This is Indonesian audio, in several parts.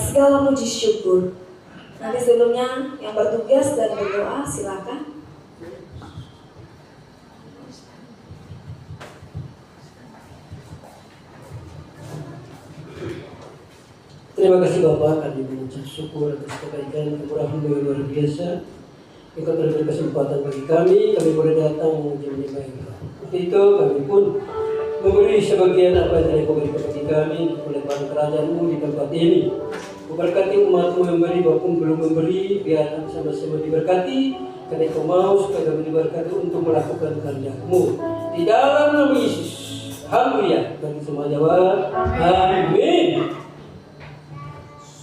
segala puji syukur. Nanti sebelumnya yang bertugas dan berdoa silakan. Terima kasih Bapak, kami mengucap syukur atas kebaikan kemurahan yang luar biasa. Engkau telah beri kesempatan bagi kami boleh datang menyembah Engkau. Untuk itu kami pun memberi sebagian apa yang telah Engkau berikan bagi kami untuk melebarkan kerajaan-Mu di tempat ini. Memberkati umat-Mu yang memberi maupun belum memberi, biar sama-sama diberkati. Karena Engkau mau supaya kami diberkati untuk melakukan kehendak-Mu. Di dalam nama Yesus. Haleluya. Bagi semua jawab. Amin.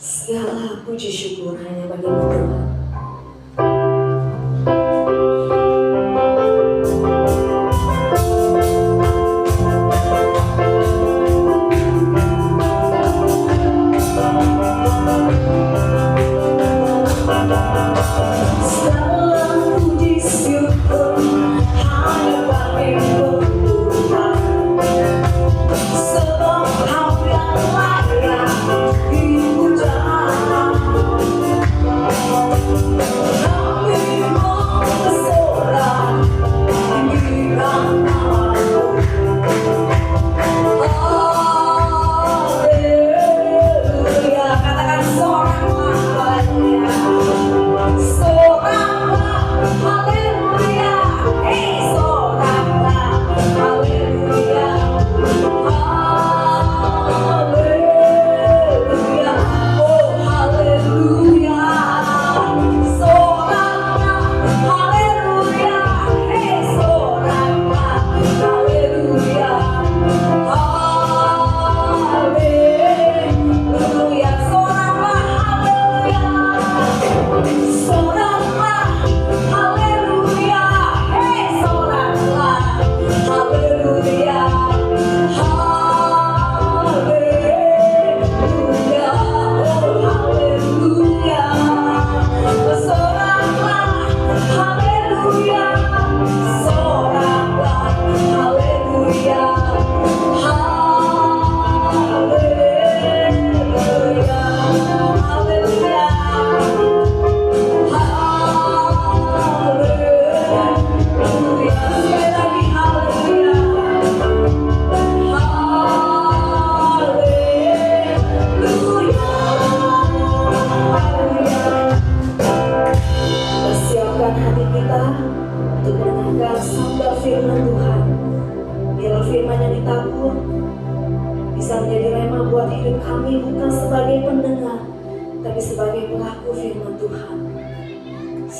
Segala puji syukur hanya bagi-Mu Tuhan.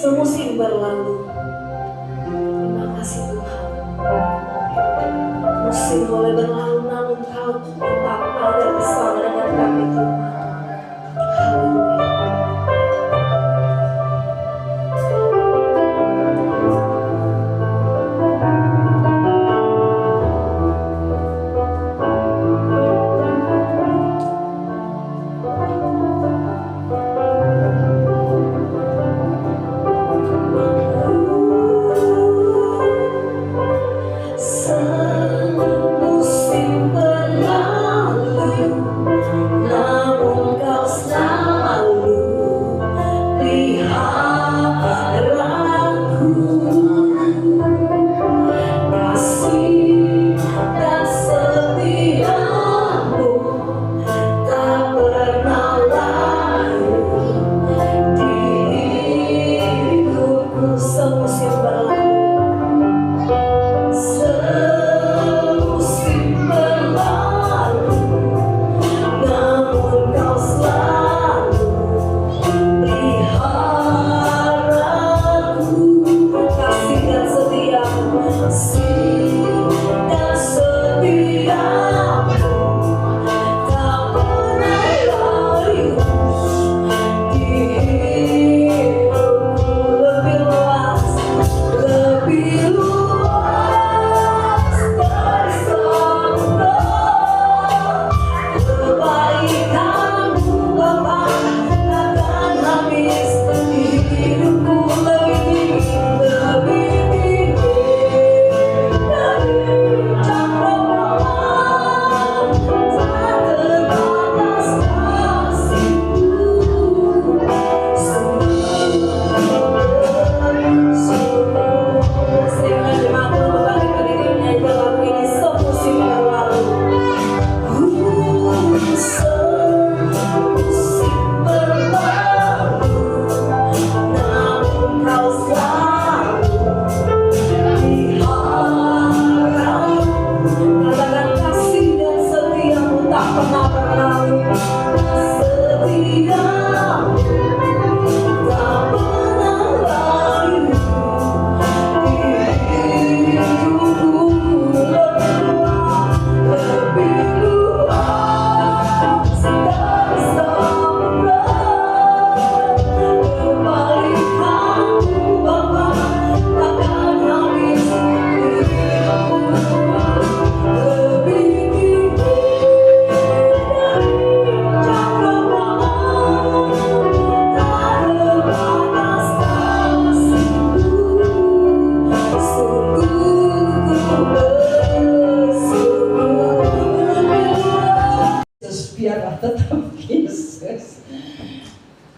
Semusim berlalu. Terima kasih Tuhan. Musim boleh berlalu, namun Kau tetap ada bersama dengan kami Tuhan. Haleluya. Semusim berlalu.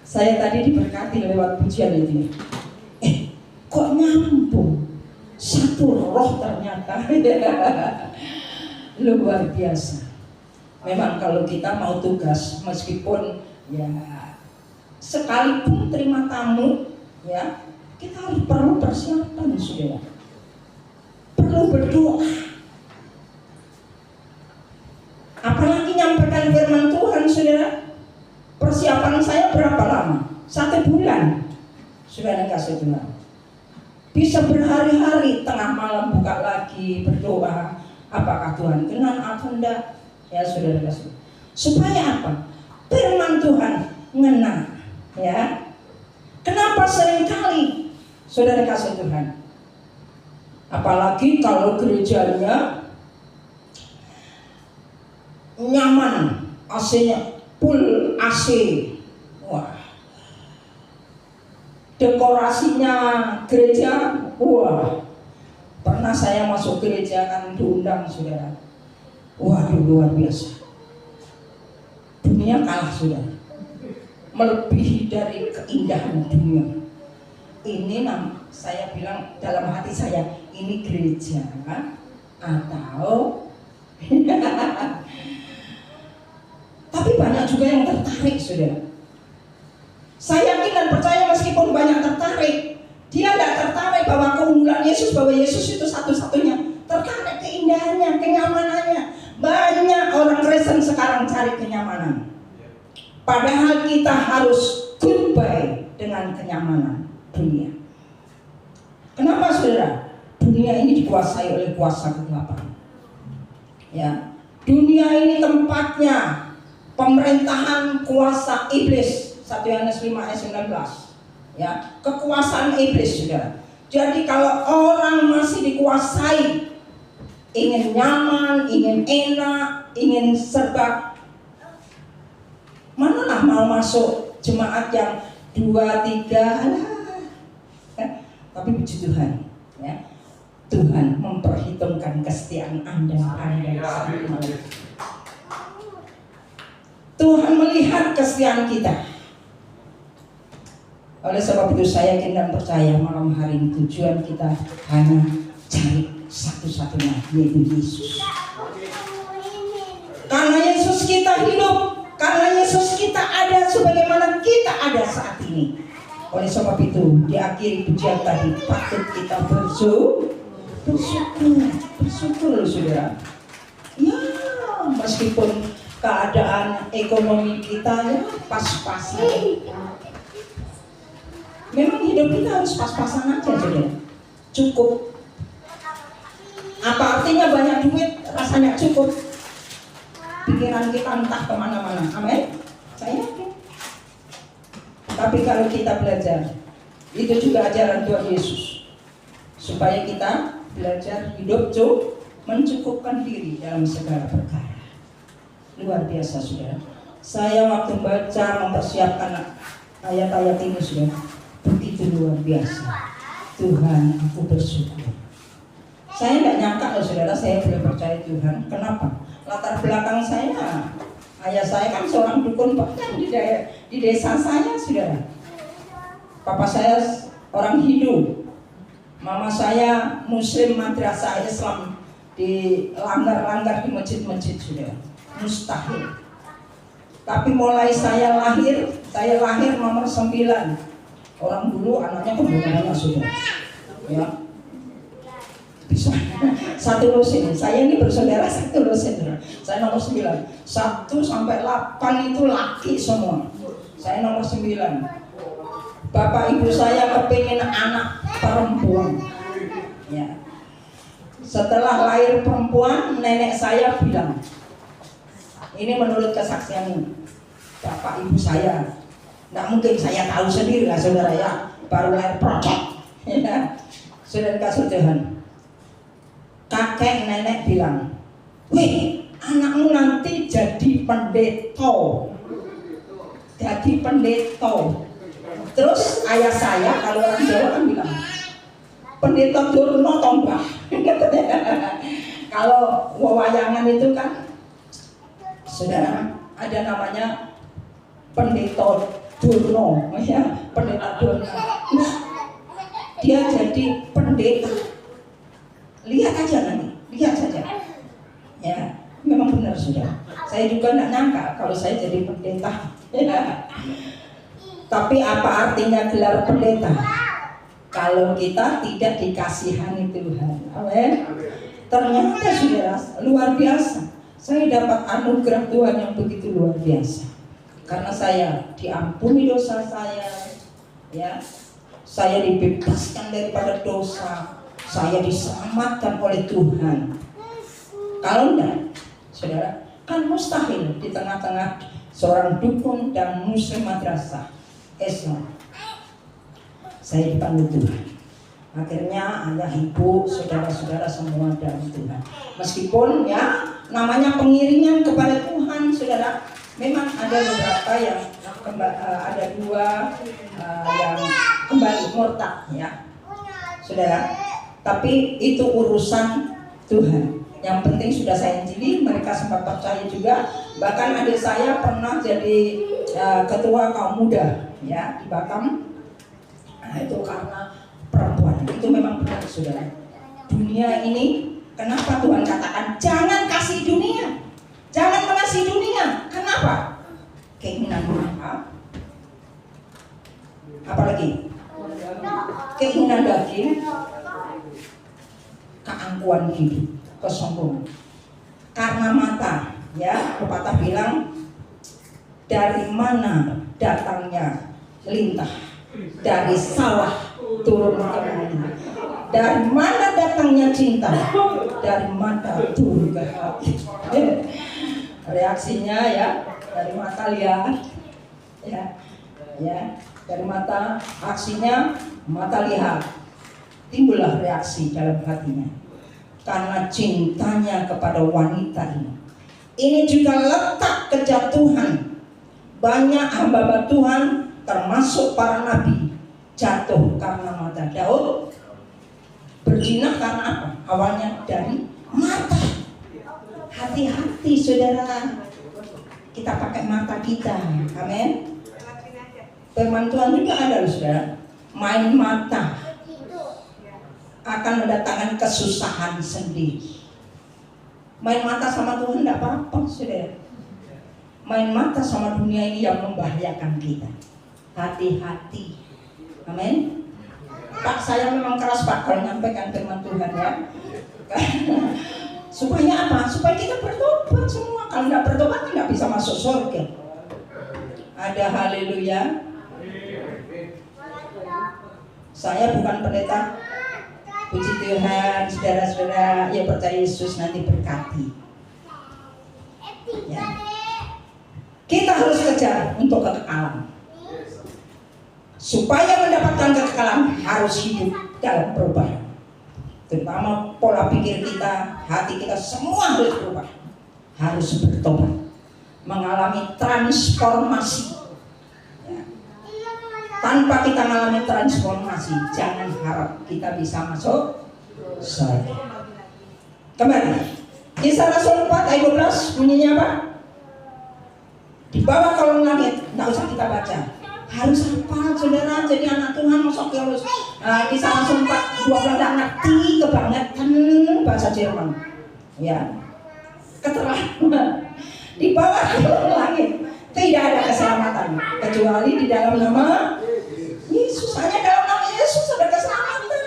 Saya tadi diberkati lewat pujian itu. Kok nyambung? Satu roh ternyata. Luar biasa. Memang kalau kita mau tugas, meskipun ya sekalipun terima tamu, ya kita harus perlu persiapan, saudara. Perlu berdoa. Apalagi nyampaikan firman Tuhan, saudara. Persiapan saya berapa lama? 1 bulan. Saudara kasih Tuhan. Bisa berhari-hari, tengah malam buka lagi berdoa. Apakah Tuhan kenan atau enggak? Ya saudara kasih. Supaya apa? Firman Tuhan ngena. Ya. Kenapa seringkali saudara kasih Tuhan? Apalagi kalau gerejanya nyaman, AC-nya full AC. Wah. Dekorasinya gereja, wah. Pernah saya masuk gereja kan diundang, saudara. Waduh, luar biasa. Dunia kalah, saudara. Melebihi dari keindahan dunia. Ini saya bilang dalam hati saya, ini gereja atau tapi banyak juga yang tertarik, saudara. Saya yakin dan percaya meskipun banyak tertarik, dia tidak tertarik bahwa keunggulan Yesus, bahwa Yesus itu satu-satunya. Tertarik keindahannya, kenyamanannya. Banyak orang Kristen sekarang cari kenyamanan. Padahal kita harus goodbye dengan kenyamanan dunia. Kenapa, saudara? Dunia ini dikuasai oleh kuasa kegelapan. Ya, dunia ini tempatnya pemerintahan kuasa iblis. 1 Yohanes 5 ayat 19. Ya, kekuasaan iblis, saudara. Jadi kalau orang masih dikuasai, ingin nyaman, ingin enak, ingin serba, manalah mau masuk jemaat yang 2-3, tapi puji Tuhan, ya. Tuhan memperhitungkan kesetiaan Anda saat ini. Tuhan melihat kesetiaan kita. Oleh sebab itu saya yakin dan percaya malam hari ini tujuan kita hanya cari satu-satunya, yaitu Yesus. Karena Yesus kita hidup, karena Yesus kita ada sebagaimana kita ada saat ini. Oleh sebab itu diakhiri pujian tadi patut kita bersyukur, saudara. Ya, meskipun keadaan ekonomi kita ya pas-pasan. Memang hidup kita harus pas-pasan aja, saudara. Cukup. Apa artinya banyak duit rasanya cukup? Pikiran kita entah kemana-mana. Amin. Saya yakin. Tapi kalau kita belajar, itu juga ajaran Tuhan Yesus, supaya kita belajar hidup mencukupkan diri dalam segala perkara. Luar biasa, saudara. Saya waktu baca mempersiapkan ayat-ayat ini, saudara, begitu luar biasa. Tuhan, aku bersyukur. Saya tidak nyangka loh, saudara, saya boleh percaya Tuhan. Kenapa? Latar belakang saya, ayah saya kan seorang dukun bahkan di desa saya, saudara. Papa saya orang Hindu, mama saya Muslim madrasah Islam, di langgar-langgar di masjid-masjid, saudara. Mustahil. Tapi mulai saya lahir nomor 9. Orang dulu anaknya kebanyakan, saudara. Ya. Bisa satu lusin. Saya ini bersaudara satu lusin. Saya nomor 9. 1 sampai 8 itu laki semua. Saya nomor 9. Bapak ibu saya kepingin anak perempuan. Ya. Setelah lahir perempuan, nenek saya bilang, ini menurut kesaksian bapak ibu saya. Nggak mungkin saya tahu sendiri lah, saudara, ya. Baru lahir project. Ya. Saudara kasih Tuhan. Kakek nenek bilang, wih, anakmu nanti jadi pendeta. Jadi pendeta. Terus ayah saya, kalau orang Jawa kan bilang, pendeta Durno tombah. Kalau wewayangan itu kan, saudara, ada namanya pendeta Durno, ya, pendeta Durno. Nah, dia jadi pendeta. Lihat aja nanti, lihat saja. Ya, memang benar sudah. Saya juga tidak nyangka kalau saya jadi pendeta. Ya. Tapi apa artinya gelar pendeta? Kalau kita tidak dikasihani Tuhan. Amin. Ternyata saudara, luar biasa. Saya dapat anugerah Tuhan yang begitu luar biasa. Karena saya diampuni dosa saya, ya, saya dibebaskan daripada dosa, saya diselamatkan oleh Tuhan. Kalau enggak, saudara, kan mustahil di tengah-tengah seorang dukun dan muslim madrasah Islam saya dipanggil Tuhan. Akhirnya ayah, ibu, saudara-saudara semua dari Tuhan. Meskipun ya namanya pengiringan kepada Tuhan, saudara, memang ada beberapa yang ada dua yang kembali murtad, ya, saudara. Tapi itu urusan Tuhan. Yang penting sudah saya injili, mereka sempat percaya juga. Bahkan adik saya pernah jadi ketua kaum muda, ya, di Batam. Nah, itu karena perempuan. Itu memang benar, saudara. Dunia ini, kenapa Tuhan katakan jangan kasih dunia, jangan mengasihi dunia? Kenapa? Keinginan dunia. Apalagi keinginan daging, keangkuhan hidup, kesombongan. Karena mata, ya, pepatah bilang dari mana datangnya lintah, dari sawah turun ke bumi. Dari mana datangnya cinta, dari mata turun ke hati. Reaksinya, ya, dari mata lihat, ya, ya, dari mata aksinya, mata lihat, timbullah reaksi dalam hatinya. Karena cintanya kepada wanita ini. Ini juga letak kejatuhan. Banyak hamba Tuhan termasuk para nabi jatuh karena mata. Daud berzina karena apa? Awalnya dari mata. Hati-hati, saudara, kita pakai mata kita. Amin. Firman Tuhan juga ada, saudara. Main mata akan mendatangkan kesusahan sendiri. Main mata sama Tuhan tidak apa-apa, saudara. Main mata sama dunia ini yang membahayakan kita. Hati-hati. Amin. Pak, saya memang keras, Pak, kalau nyampaikan firman Tuhan, ya. Supaya apa? Supaya kita bertobat semua. Kalau tidak bertobat, tidak bisa masuk surga. Ada haleluya. Saya bukan pendeta. Puji Tuhan, saudara-saudara yang percaya Yesus nanti berkati. Ya. Kita harus kejar untuk kekekalan. Supaya mendapatkan kekekalan harus hidup dalam perubahan. Terutama pola pikir kita, hati kita, semua harus berubah. Harus bertobat, mengalami transformasi. Ya. Tanpa kita mengalami transformasi, jangan harap kita bisa masuk surga. Kembali, Kisah Rasul 4 ayat 12 bunyinya apa? Di bawah kolong langit, tidak usah kita baca. Harus hafal, saudara, jadi anak Tuhan masuk harus. Kisah Rasul 4 12 tidak ngerti kebangetan bahasa Jerman. Ya, keterlaluan. Di bawah kolong langit tidak ada keselamatan kecuali di dalam nama Yesus. Hanya dalam nama Yesus ada keselamatan.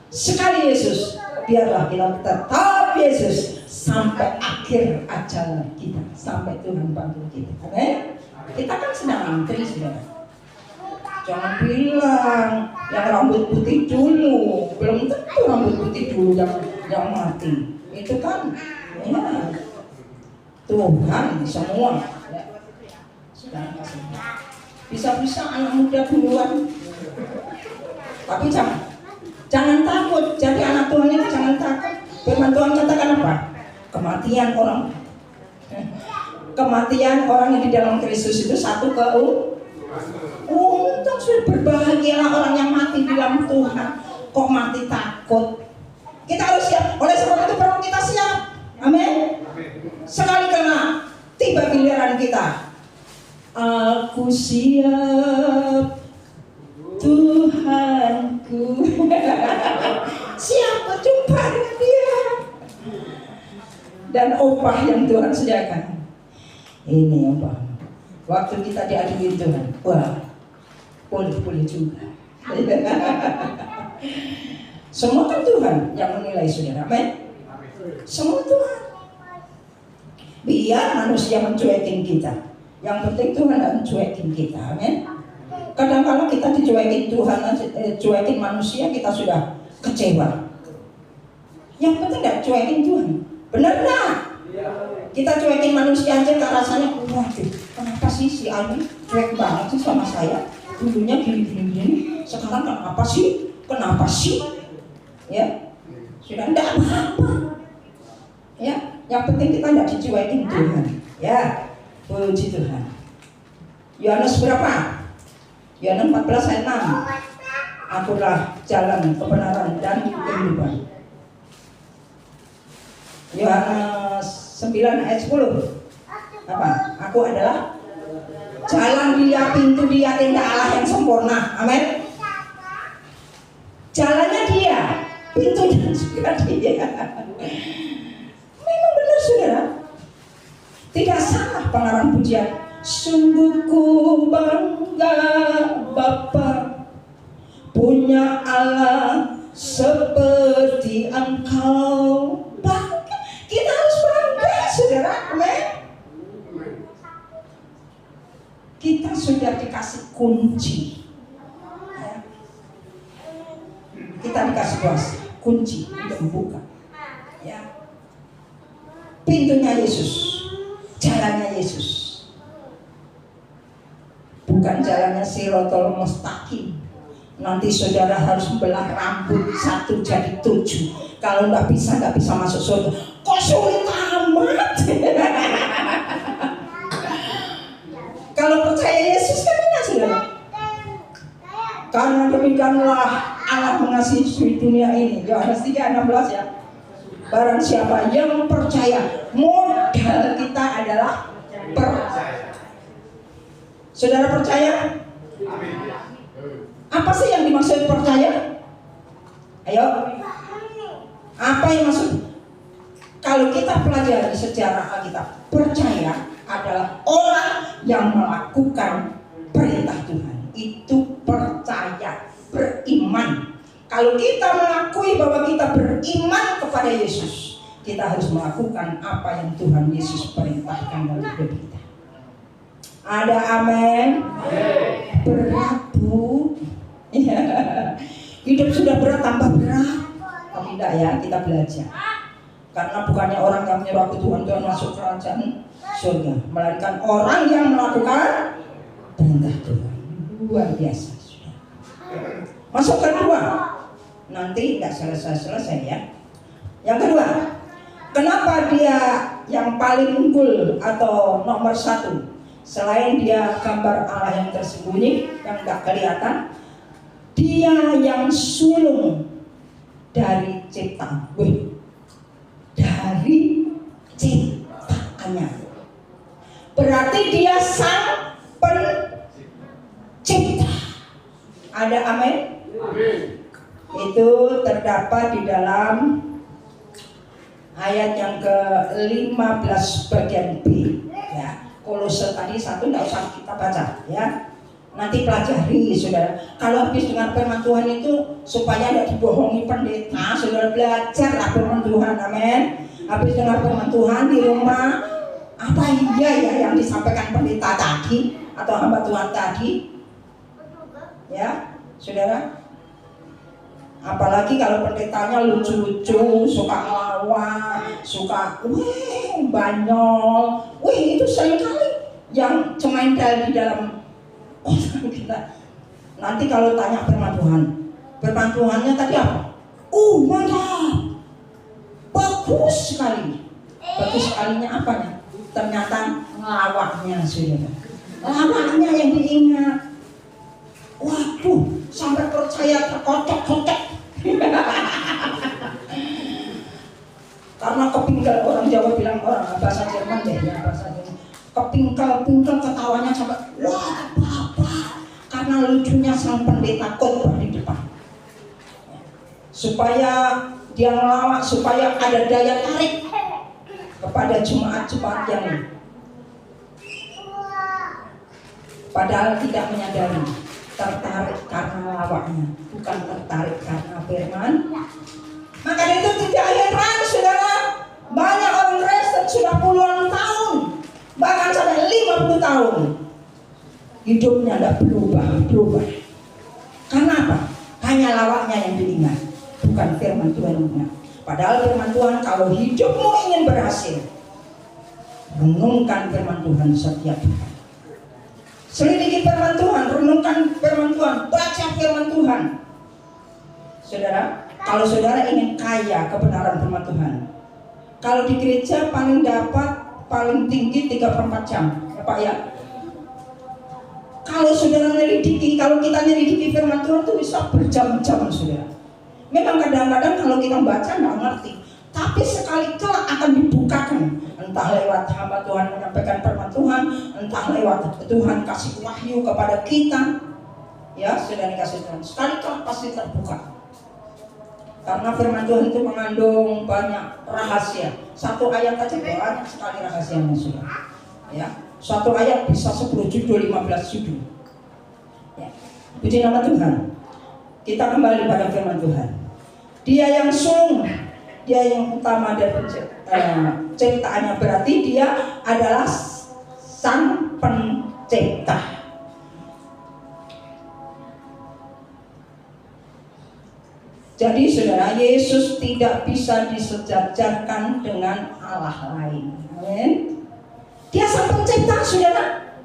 Sekali Yesus, biarlah kita tetap Yesus sampai akhir ajaran kita, sampai Tuhan panggil kita. Amin. Kita kan sedang antri, saudara. Jangan bilang yang rambut putih dulu, belum tentu rambut putih dulu yang mati. Itu kan, ya, Tuhan semua. Ya. Bisa-bisa anak muda duluan. Tapi jangan takut. Jadi anak Tuhan itu jangan takut. Firman Tuhan katakan apa? Kematian orang yang di dalam Kristus itu satu untung sudah berbahagialah orang yang mati di dalam Tuhan. Kok mati takut? Kita harus siap. Oleh sebab itu perlu kita siap. Amin. Sekali kena tiba giliran kita, Aku siap Tuhanku. Siap berjumpa dengan Dia. Dan upah yang Tuhan sediakan. Ini upah. Waktu kita diaduin Tuhan, wah, boleh juga. Semua kan Tuhan yang menilai, saudara. Amin. Semua Tuhan. Biar manusia mencuekin kita, yang penting Tuhan tidak mencuekin kita. Amin. Kadang-kadang kita dicuekin Tuhan, cuekin manusia, kita sudah kecewa. Yang penting tidak cuekin Tuhan. Benar nggak? Kita cuekin manusia aja nggak rasanya, waduh, kenapa sih si Ani cuek banget sih sama saya? Dulunya gini, sekarang kenapa sih? Ya, sudah tidak apa-apa. Ya, yang penting kita tidak dicuekin Tuhan. Ya, puji Tuhan. Yohanes berapa? Yohanes 14 ayat 6. Akulah jalan, kebenaran, dan kehidupan. Yohanes 9 ayat 10. Apa? Aku adalah jalan Dia, pintu Dia, tenda Allah yang sempurna. Amin. Jalannya Dia, pintunya juga Dia. Memang benar, saudara. Tidak salah pengarang pujian. Sungguh ku bangga Bapa punya Allah seperti Engkau. Bangga. Kita harus bangga, saudara. Amin. Kita sudah dikasih kunci. Kita dikasih kunci untuk membuka. Ya. Pintunya Yesus, jalannya Yesus. Bukan jalannya Sirotol Mustaqim. Nanti saudara harus membelah rambut satu jadi 7. Kalau nggak bisa masuk surga. Kok sulit amat? Kalau percaya Yesus kan enak, saudara. Karena demikianlah Allah mengasihi dunia ini. Yohanes 3:16 ya. Barang siapa yang percaya, modal kita adalah percaya. Saudara percaya? Apa sih yang dimaksud percaya? Ayo. Apa yang maksud? Kalau kita pelajari sejarah Alkitab, percaya adalah orang yang melakukan perintah Tuhan. Itu percaya, beriman. Kalau kita mengakui bahwa kita beriman kepada Yesus, kita harus melakukan apa yang Tuhan Yesus perintahkan dalam hidup kita. Ada amin? Berat, Bu. Ya. Hidup sudah berat, tambah berat. Tapi tidak ya, kita belajar. Karena bukannya orang yang menyerah ke Tuhan masuk kerajaan surga, melainkan orang yang melakukan perintah Tuhan. Luar biasa. Masuk kedua. Nanti nggak selesai ya. Yang kedua, kenapa dia yang paling unggul atau nomor 1? Selain dia gambar Allah yang tersembunyi, yang nggak kelihatan, dia yang sulung dari ciptaan. Dari ciptaannya. Berarti dia sang pencipta. Ada amin? Itu terdapat di dalam ayat yang ke-15 bagian B ya. Kolose tadi 1 tidak usah kita baca ya. Nanti pelajari, saudara. Kalau habis dengar firman Tuhan itu supaya tidak dibohongi pendeta, saudara belajarlah firman Tuhan, amin. Habis dengar firman Tuhan di rumah, apa iya ya yang disampaikan pendeta tadi atau hamba Tuhan tadi? Ya, saudara. Apalagi kalau pendetanya lucu-lucu, suka ngelawan, suka banyol. Itu seringkali yang cemendal di dalam orang kita. Nanti kalau tanya firman Tuhannya tadi apa? Mantap, bagus sekali. Bagus sekalinya apanya? Ternyata ngelawaknya, saudara. Lawaknya yang diingat. Waduh, sampai percaya terkocok-kocok. Karena kepinggal, orang Jawa bilang, orang bahasa Jerman deh ya, bahasa Jerman. Kepingkal ketawanya sampai karena lucunya sang pendeta khotbah di depan, supaya dia ngelawak, supaya ada daya tarik kepada jemaat-jemaat yang padahal tidak menyadari, tertarik karena lawaknya, bukan tertarik karena firman. Maka dari itu tidak heran saudara, banyak orang Kristen sudah puluhan tahun, bahkan sampai 50 tahun hidupnya tidak berubah. Karena apa? Hanya lawaknya yang diingat, bukan firman Tuhan yang diingat. Padahal firman Tuhan, kalau hidupmu ingin berhasil, renungkan firman Tuhan setiap hari. Selidiki firman Tuhan, renungkan firman Tuhan, baca firman Tuhan. Saudara, kalau saudara ingin kaya kebenaran firman Tuhan, kalau di gereja paling tinggi 3/4 jam, ya Pak ya. Kalau saudara nyelidiki, kalau kita nyelidiki firman Tuhan itu bisa berjam-jam saudara. Memang kadang-kadang kalau kita baca nggak ngerti, tapi sekali kelak akan dibukakan, entah lewat hamba Tuhan menyampaikan firman Tuhan, entah lewat Tuhan kasih wahyu kepada kita, ya sudah dikasih Tuhan. Sekali kelak pasti terbuka. Karena firman Tuhan itu mengandung banyak rahasia. Satu ayat aja banyak sekali rahasianya sudah. Ya, satu ayat bisa 10 judul, 15 judul. Ya. Puji nama Tuhan. Kita kembali pada firman Tuhan. Dia yang sulung, dia yang utama dari ciptaannya, berarti dia adalah sang pencipta. Jadi saudara, Yesus tidak bisa disejajarkan dengan Allah lain. Amin. Dia sang pencipta saudara.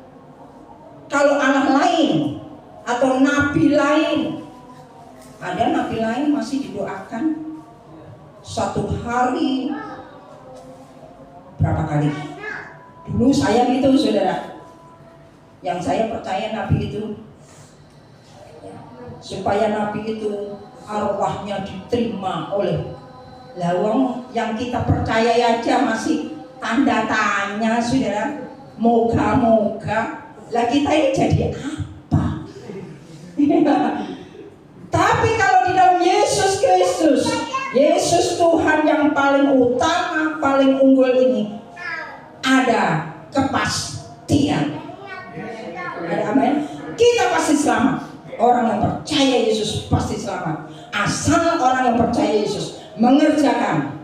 Kalau Allah lain atau nabi lain, ada nabi lain masih didoakan satu hari berapa kali. Dulu saya gitu saudara, yang saya percaya nabi itu supaya nabi itu arwahnya diterima oleh lawang, yang kita percaya aja masih tanda tanya saudara, moga-moga lah kita ini jadi apa. Tapi kalau di dalam Yesus Kristus, Yesus Tuhan yang paling utama, paling unggul ini, ada kepastian. Amin. Kita pasti selamat. Orang yang percaya Yesus pasti selamat. Asal orang yang percaya Yesus mengerjakan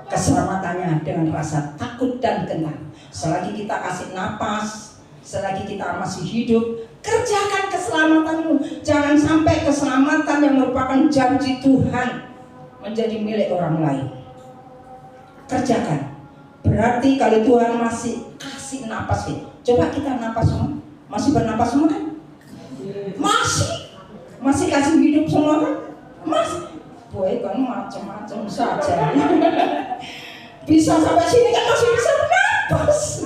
keselamatannya dengan rasa takut dan tenang. Selagi kita kasih napas, selagi kita masih hidup, kerjakan keselamatanmu. Jangan sampai keselamatan yang merupakan janji Tuhan menjadi milik orang lain. Kerjakan. Berarti kalau Tuhan masih kasih napas, coba kita napas semua. Masih bernapas semua kan? Masih kasih hidup semua kan? Masih. Boy kan macam-macam saja. Bisa sampai sini kan masih bisa bernapas.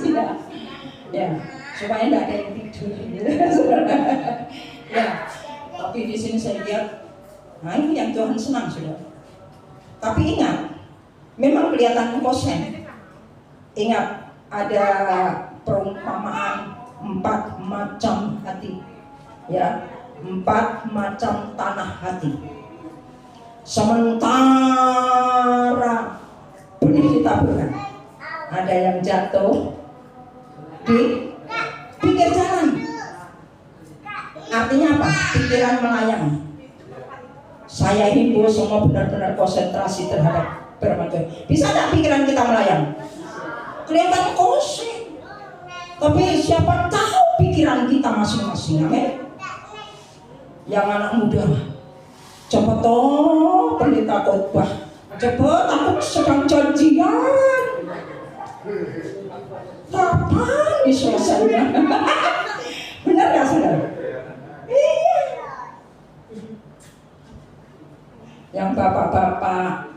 Ya, supaya tidak ada yang tidur. Ya, tapi di sini saya lihat, nah ini yang Tuhan senang sudah. Tapi ingat, memang kelihatan kosen. Ingat, ada perumpamaan 4 macam hati. Ya, 4 macam tanah hati. Sementara benih ditaburkan, ada yang jatuh di pinggir jalan. Artinya apa? Pikiran melayang. Saya himbau semua benar-benar konsentrasi terhadap firman Tuhan. Bisa tidak pikiran kita melayang? Kelihatan kosong, tapi siapa tahu pikiran kita masing-masing. Amin. Yang anak muda, cepat toh pendeta khotbah, cepat aku sedang janjian. Kapan diselesaikan? Benar gak saudara? Iya. Yang bapak-bapak,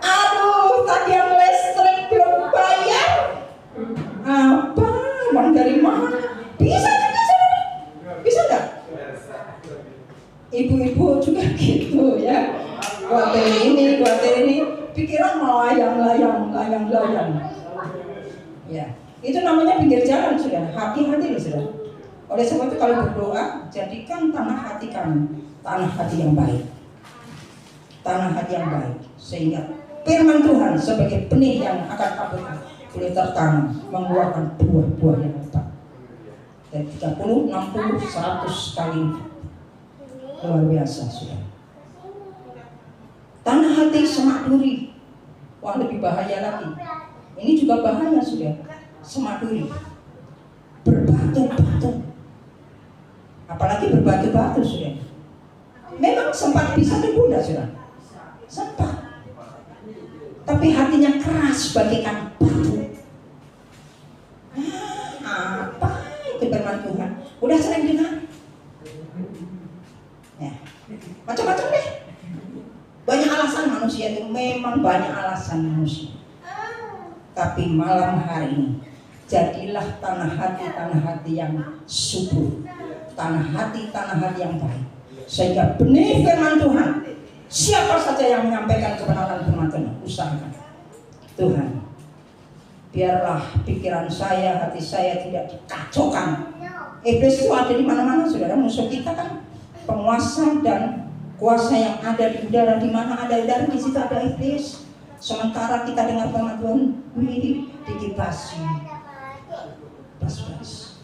aduh tagihan listrik belum bayar. Apa? Uang dari mana? Bisa juga saudara? Bisa gak? Ibu-ibu juga gitu ya. Kuatir ini, pikiran melayang-layang. Ya, Itu namanya pinggir jalan, saudara. Hati-hati loh, saudara. Oleh sebab itu kalau berdoa, jadikan tanah hati kami tanah hati yang baik, tanah hati yang baik, sehingga firman Tuhan sebagai benih yang akan kabur boleh tertanam, mengeluarkan buah-buah yang lebat. Dari 30, 60, 100 kali. Luar biasa, saudara. Tanah hati semak duri. Wah, lebih bahaya lagi. Ini juga bahaya, saudara. Semak duri, berbatu-batu, apalagi berbatu-batu, saudara. Memang sempat bisa tergoda, saudara. Sempat. Tapi hatinya keras bagaikan batu. Apa itu firman Tuhan? Udah sering dengar? Ya, macam-macam deh. Banyak alasan manusia itu, memang banyak alasan manusia. Tapi malam hari ini, jadilah tanah hati yang subur, tanah hati yang baik, sehingga benih firman Tuhan, siapa saja yang menyampaikan kebenaran firman Tuhan, usahakan Tuhan, biarlah pikiran saya, hati saya tidak dikacaukan. Iblis itu ada di mana-mana, saudara. Musuh kita kan penguasa dan kuasa yang ada di udara. Di mana ada udara, di situ ada iblis. Sementara kita dengar firman Tuhan, dikibasi, bas-bas,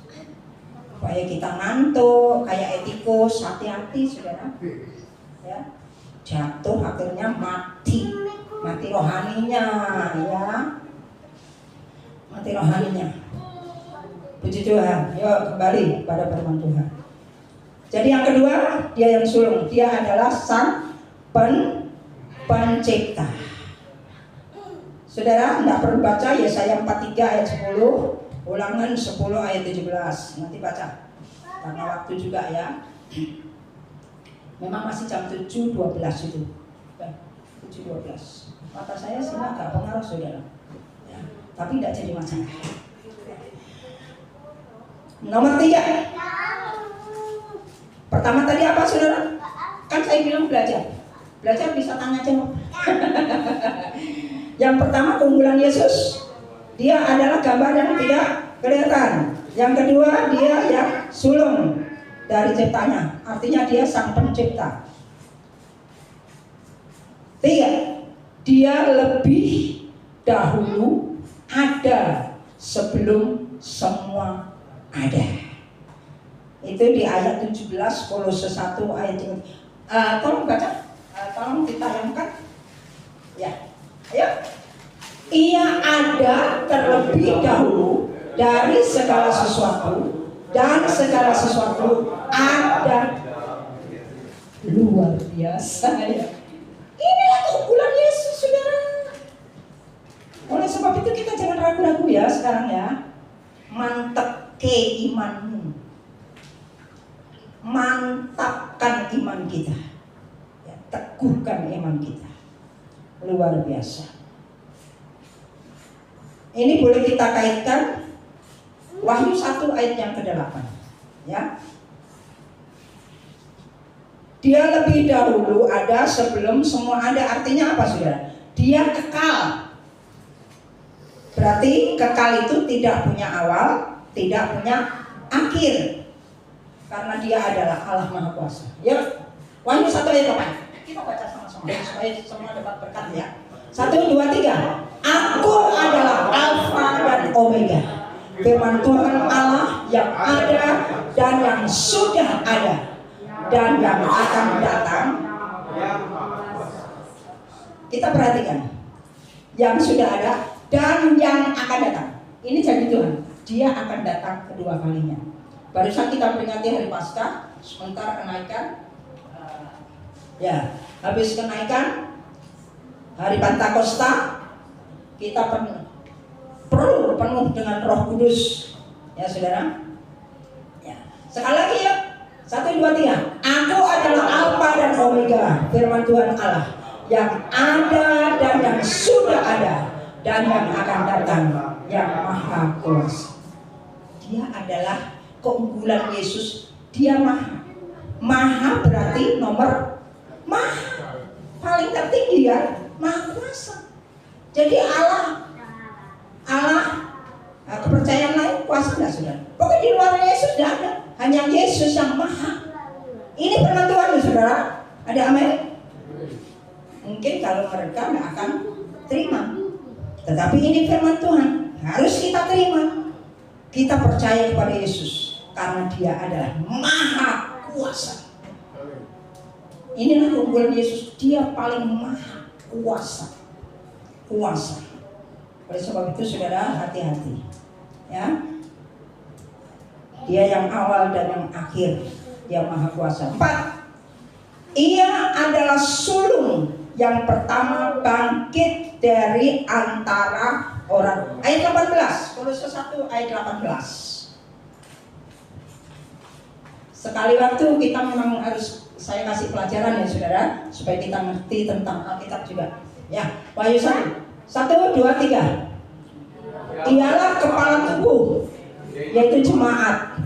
supaya kita ngantuk kayak etikus. Hati-hati, saudara, ya, jatuh akhirnya mati rohaninya, ya, mati rohaninya. Puji Tuhan. Yuk kembali pada firman Tuhan. Jadi yang kedua, dia yang sulung, dia adalah sang pencipta. Saudara, tidak perlu baca Yesaya 43 ayat 10, Ulangan 10 ayat 17. Nanti baca, karena waktu juga ya. Memang masih jam 7.12 itu. 7.12. Mata saya sih agak pengaruh, saudara. Ya, tapi tidak jadi masalah. Nomor 3. Pertama tadi apa, saudara? Kan saya bilang belajar. Belajar bisa tanya jawab. Yang pertama, keunggulan Yesus, dia adalah gambar yang tidak kelihatan. Yang kedua, dia yang sulung dari ciptanya, artinya dia sang pencipta. 3, dia lebih dahulu ada sebelum semua ada. Itu di ayat 17 Kolose 1 ayat 3. Tolong baca, tolong ditayangkan. Ya. Ayo. Ia ada terlebih dahulu dari segala sesuatu, dan segala sesuatu ada. Luar biasa ya. Inilah keunggulan Yesus, saudara. Oleh sebab itu kita jangan ragu-ragu ya sekarang ya. Mantap ke imanmu, mantapkan iman kita, ya, teguhkan iman kita. Luar biasa. Ini boleh kita kaitkan Wahyu 1 ayat yang ke-8, ya. Dia lebih dahulu ada sebelum semua ada, artinya apa, saudara? Dia kekal. Berarti kekal itu tidak punya awal, tidak punya akhir, karena dia adalah Allah Maha Kuasa. Ya, Wahyu 1 ayat 8. Kita baca sama-sama supaya semua dapat berkat ya. 1, 2, 3. Aku adalah Alfa dan Omega, firman Tuhan Allah yang ada dan yang sudah ada dan yang akan datang. Kita perhatikan, yang sudah ada dan yang akan datang. Ini janji Tuhan, dia akan datang kedua kalinya. Barusan kita peringati hari Paskah, sementara kenaikan, ya, habis kenaikan hari Pentakosta, kita perlu penuh dengan Roh Kudus, ya saudara. Ya. Sekali lagi ya, 1, 2, 3. Aku adalah Alfa dan Omega, firman Tuhan Allah yang ada dan yang sudah ada dan yang akan datang, yang Maha Kuasa. Dia adalah keunggulan Yesus. Dia maha. Maha berarti nomor maha, paling tertinggi ya, Maha Kuasa. Jadi Allah kepercayaan lain kuasa enggak saudara? Pokoknya di luar Yesus tidak ada. Hanya Yesus yang maha. Ini firman Tuhan loh saudara. Ada amin? Mungkin kalau mereka nggak akan terima. Tetapi ini firman Tuhan. Harus kita terima. Kita percaya kepada Yesus. Karena dia adalah maha kuasa. Inilah keunggulan Yesus. Dia paling maha kuasa. Kuasa. Oleh sebab itu saudara hati-hati. Ya. Dia yang awal dan yang akhir. Dia maha kuasa. 4. Ia adalah sulung yang pertama bangkit dari antara orang. Ayat 18. Kolose 1 ayat 18. Sekali waktu kita memang harus saya kasih pelajaran ya saudara, supaya kita ngerti tentang Alkitab juga. Ya, Wahyu 1. 1, 2, 3. Ialah kepala tubuh, yaitu jemaat.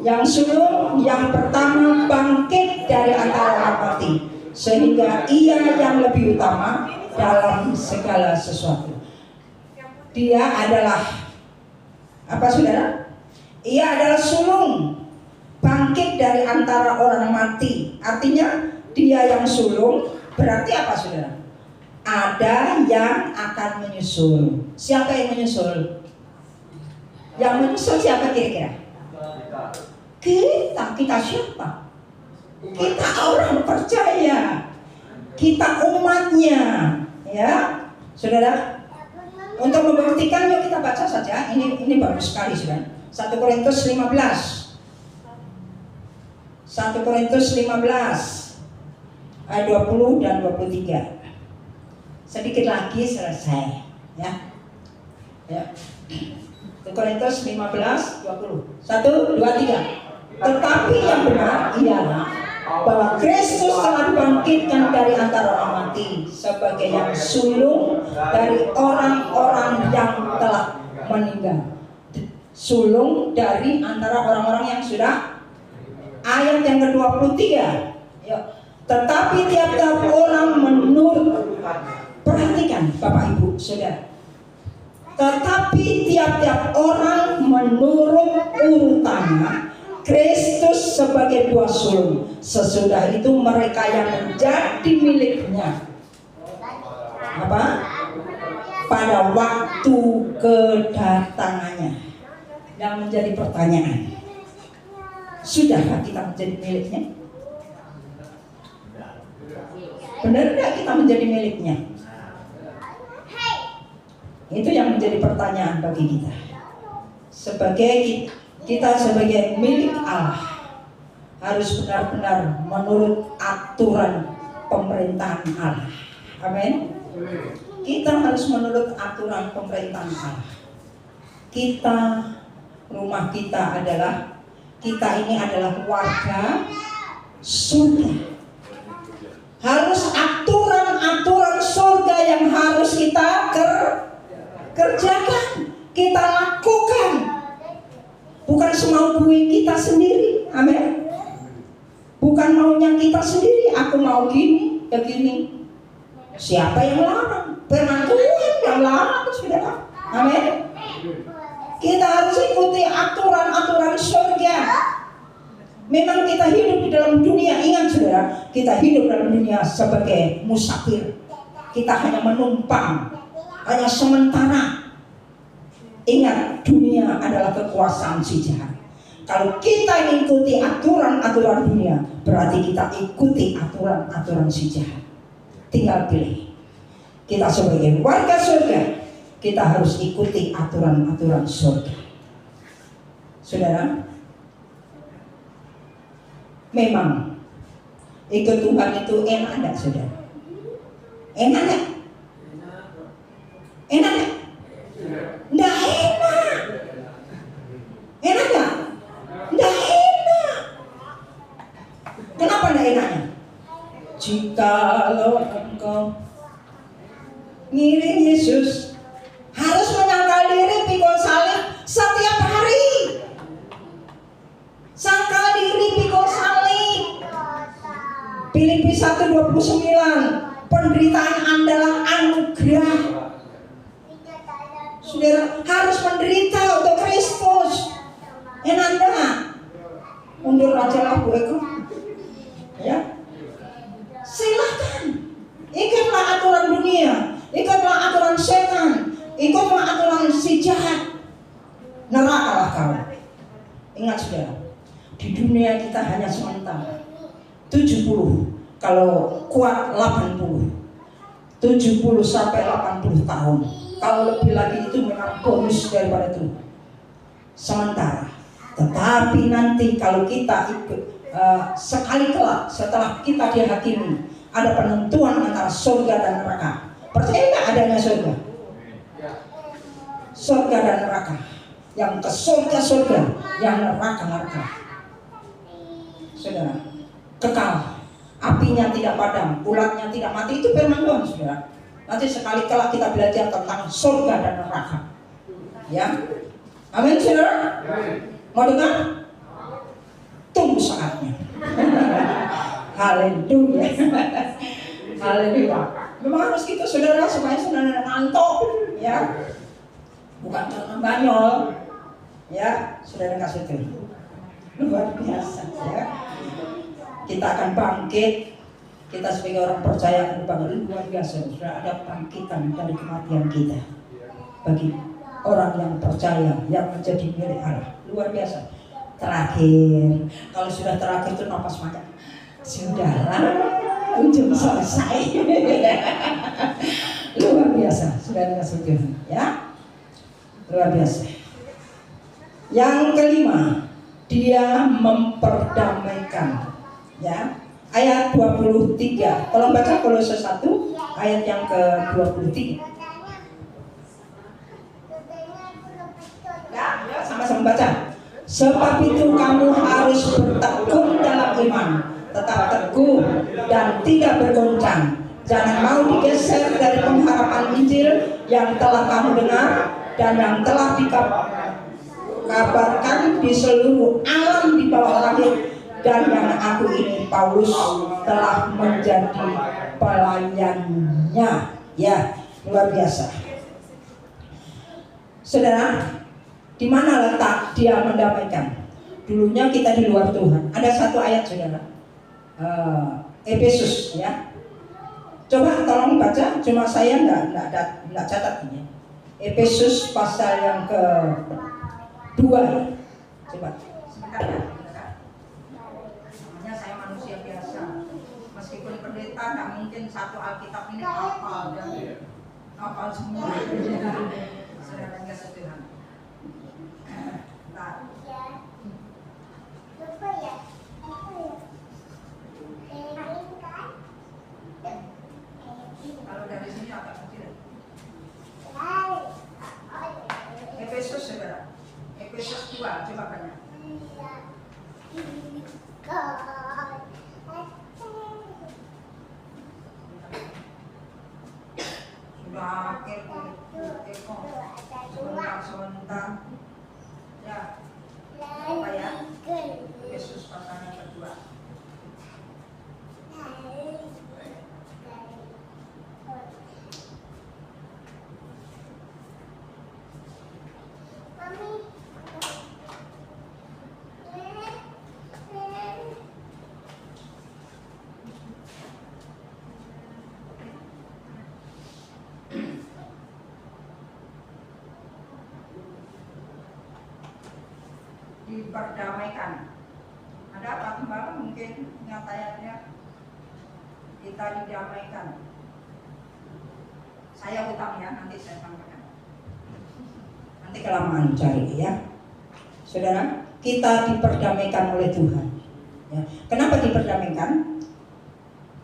Yang sulung yang pertama bangkit dari antara orang mati, sehingga ia yang lebih utama dalam segala sesuatu. Dia adalah apa saudara? Ia adalah sulung bangkit dari antara orang mati. Artinya dia yang sulung berarti apa saudara? Ada yang akan menyusul. Siapa yang menyusul? Yang menyusul siapa kira-kira? Kita siapa? Kita orang percaya. Kita umatnya. Ya, saudara. Untuk membuktikan, yuk kita baca saja. Ini bagus sekali saudara. 1 Korintus 15. 1 Korintus 15 ayat 20 dan 23. Sedikit lagi selesai, ya. 1 Korintus 15 20. 1, 2, 3. Tetapi yang benar ialah bahwa Kristus telah dibangkitkan dari antara orang mati sebagai yang sulung dari orang-orang yang telah meninggal. Sulung dari antara orang-orang yang sudah. Ayat yang ke-23. Tetapi tiap-tiap orang menurut. Perhatikan Bapak Ibu Saudara. Tetapi tiap-tiap orang menurut urutannya. Kristus sebagai buah sulung. Sesudah itu mereka yang menjadi miliknya. Apa? Pada waktu kedatangannya. Yang menjadi pertanyaan. Sudahkah kita menjadi miliknya? Benar tidak kita menjadi miliknya? Itu yang menjadi pertanyaan bagi kita. Kita sebagai milik Allah harus benar-benar menurut aturan pemerintahan Allah. Amin. Kita harus menurut aturan pemerintahan Allah. Rumah kita ini adalah warga surga. Harus aturan-aturan surga yang harus kita kerjakan, kita lakukan. Bukan semau kita sendiri, amin. Bukan maunya kita sendiri, aku mau gini, ya gini. Siapa yang larang? Firman Tuhan yang larang, saudara. Amin. Kita harus ikuti aturan-aturan surga. Memang kita hidup di dalam dunia, ingat saudara, kita hidup dalam dunia sebagai musafir. Kita hanya menumpang, hanya sementara. Ingat, dunia adalah kekuasaan si jahat. Kalau kita mengikuti aturan-aturan dunia, berarti kita ikuti aturan-aturan si jahat. Tinggal pilih. Kita sebagai warga surga, kita harus ikuti aturan-aturan surga. Saudara, memang ikut Tuhan itu enak enggak saudara? Enak enggak? Enak enggak? Enggak enak. Enak enggak? Enggak enak. Kenapa enggak enaknya? Jikalau engkau ngiring Yesus, harus menyangkal diri pikul salib setiap hari. Sangkal diri pikul salib. Filipi 1:29. Penderitaan adalah anugerah. Saudara, aja lah Bu Eko. Ya, silahkan. Ikutlah aturan dunia, ikutlah aturan setan, ikutlah aturan si jahat. Nerakalah kau. Ingat saudara, di dunia kita hanya sementara. 70, kalau kuat 80, 70 sampai 80 tahun. Kalau lebih lagi itu memang bonus daripada itu. Sementara. Tetapi nanti kalau kita ikut sekali kelak setelah kita dihakimi, ada penentuan antara surga dan neraka. Percaya nggak adanya surga? Surga dan neraka. Yang ke surga, yang neraka. Saudara, kekal. Apinya tidak padam, ulatnya tidak mati, itu firman Tuhan, saudara. Nanti sekali kelak kita belajar tentang surga dan neraka. Ya, amin, saudara. Mau dengar? Tunggu saatnya. Haleluya. Haleluya. Memang harus gitu, saudara, supaya saudara ngantuk, ya. Bukan karena banyol, ya. Saudara kasih itu. Luar biasa, ya. Kita akan bangkit. Kita sebagai orang percaya akan bangkit. Luar biasa, sudah ada bangkitan dari kematian kita bagi orang yang percaya, yang menjadi milik Allah. Luar biasa. Terakhir, kalau sudah terakhir itu napas makan. Sudahlah, ujung selesai. Luar biasa, sudah kasih Tuhan, ya. Luar biasa. Yang kelima, dia memperdamaikan. Ya, ayat 23. Tolong baca Kolose 1 ayat yang ke-23. Ya, sama-sama baca. Sebab itu kamu harus bertekun dalam iman, tetap teguh dan tidak bergoncang. Jangan mau digeser dari pengharapan Injil yang telah kamu dengar dan yang telah dikabarkan di seluruh alam di bawah langit, dan yang aku ini Paulus telah menjadi pelayannya. Ya, luar biasa. Saudara, di mana letak dia mendamaikan? Dulunya kita di luar Tuhan. Ada satu ayat, saudara, Efesus, ya. Coba tolong baca, cuma saya nggak catat ini. Efesus pasal yang ke-2. Coba. Sebentar ya. Saya manusia biasa, meskipun pendeta nggak mungkin satu Alkitab ini hafal dan hafal semua. Saudara kasih Tuhan. Kalau dari sini agak kecil. Efesus, saudara. Efesus 2, coba banyak. Sudah akhir sebentar ya, apa ya, Yesus pasal yang kedua. Diperdamaikan. Ada apa kembali mungkin ingat ayatnya? Kita didamaikan. Saya utang ya, nanti saya sampaikan. Nanti kelamaan cari ya. Saudara, kita diperdamaikan oleh Tuhan. Ya. Kenapa diperdamaikan?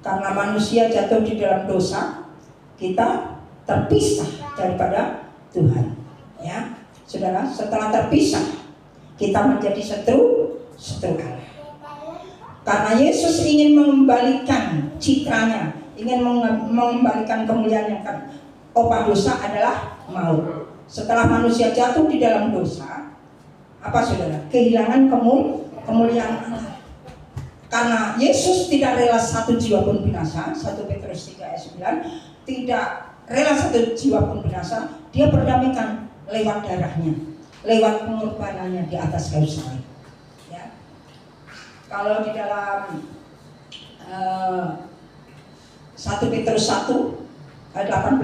Karena manusia jatuh di dalam dosa, kita terpisah daripada Tuhan. Ya, saudara, setelah terpisah kita menjadi setru Allah. Karena Yesus ingin mengembalikan citranya, ingin mengembalikan kemuliaan yang kan. Upah dosa adalah maut. Setelah manusia jatuh di dalam dosa, apa saudara? Kehilangan kemuliaan Allah. Karena Yesus tidak rela satu jiwa pun binasa, 1 Petrus 3 ayat 9, tidak rela satu jiwa pun binasa, dia perdamaikan lewat darahnya, lewat pengorbanannya di atas kayu salib. Ya. Kalau di dalam 1 Petrus 1 ayat 18,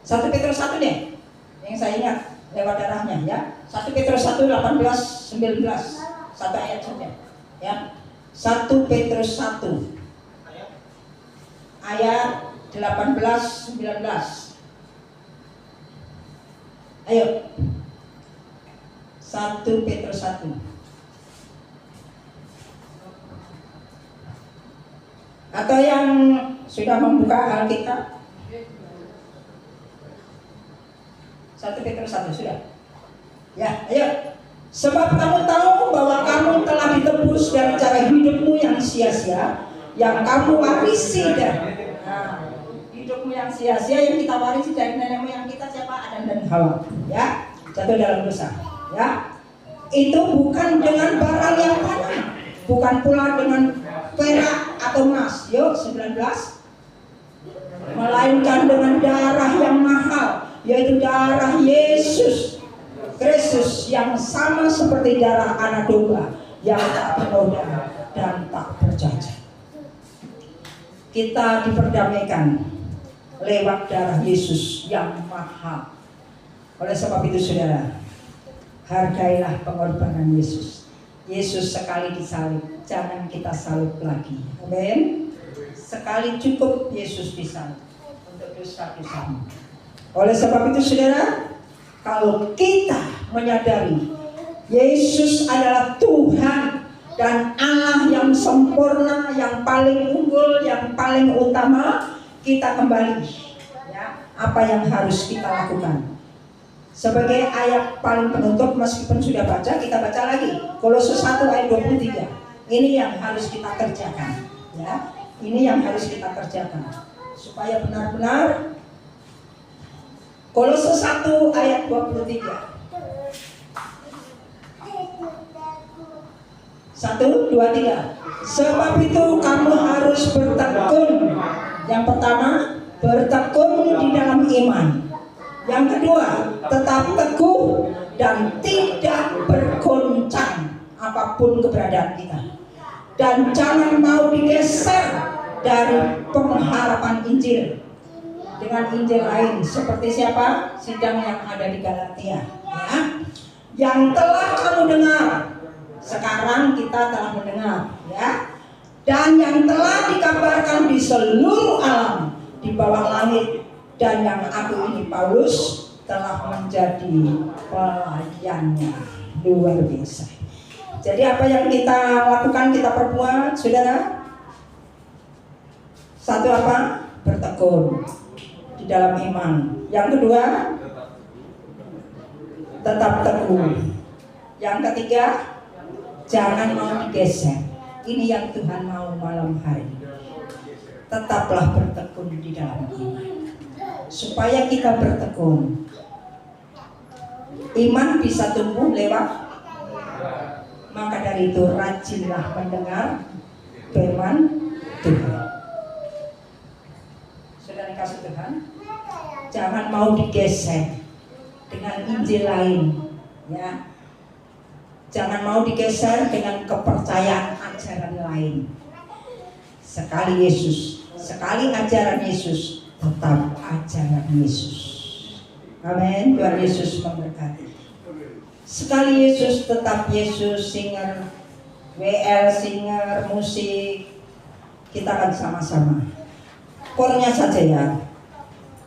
1 Petrus 1 deh yang saya ingat lewat darahnya ya. 1 Petrus 1 18 19, satu ayat saja ya. 1 Petrus 1 ayat 18 19. Ayo. 1 Petrus 1. Atau yang sudah membuka Alkitab? 1 Petrus 1 sudah? Ya, ayo. Sebab kamu tahu bahwa kamu telah ditebus dari cara hidupmu yang sia-sia, yang kamu warisi dari hidupmu yang sia-sia yang kita warisi dari nenek moyang kita, siapa? Adam dan Hawa. Ya, jatuh dalam dosa. Ya, itu bukan dengan barang yang fana, bukan pula dengan perak atau emas, yuk 19, melainkan dengan darah yang mahal, yaitu darah Yesus Kristus yang sama seperti darah anak domba yang tak bernoda dan tak bercacat. Kita diperdamaikan lewat darah Yesus yang mahal. Oleh sebab itu saudara, hargailah pengorbanan Yesus. Yesus sekali disalib, jangan kita salib lagi. Amin. Sekali cukup Yesus disalib untuk dosa-dosamu. Oleh sebab itu saudara, kalau kita menyadari Yesus adalah Tuhan dan Allah yang sempurna, yang paling unggul, yang paling utama, kita kembali ya, apa yang harus kita lakukan. Sebagai ayat paling penutup, meskipun sudah baca, kita baca lagi Kolose 1 ayat 23. Ini yang harus kita kerjakan ya. Ini yang harus kita kerjakan supaya benar-benar. Kolose 1 ayat 23. 1, 2, 3. Sebab itu kamu harus bertekun. Yang pertama, bertekun di dalam iman. Yang kedua, tetap teguh dan tidak bergoncang apapun keberadaan kita. Dan jangan mau digeser dari pengharapan Injil dengan Injil lain, seperti siapa? Sidang yang ada di Galatia ya. Yang telah kamu dengar, sekarang kita telah mendengar ya. Dan yang telah dikabarkan di seluruh alam di bawah langit. Dan yang aku ini Paulus telah menjadi pelayannya. Luar biasa. Jadi apa yang kita lakukan, kita perbuat saudara? Satu apa? Bertekun di dalam iman. Yang kedua, tetap teguh. Yang ketiga, jangan mau digeser. Ini yang Tuhan mau malam hari. Tetaplah bertekun di dalam iman. Supaya kita bertekun, iman bisa tumbuh lewat. Maka dari itu rajinlah mendengar firman Tuhan. Saudara kasih Tuhan, jangan mau digeser dengan Injil lain ya. Jangan mau digeser dengan kepercayaan ajaran lain. Sekali Yesus, sekali ajaran Yesus, tetap ajaran Yesus. Amin. Tuhan Yesus memberkati. Sekali Yesus, tetap Yesus. Singer WL, singer, musik, kita akan sama-sama. Kornya saja ya.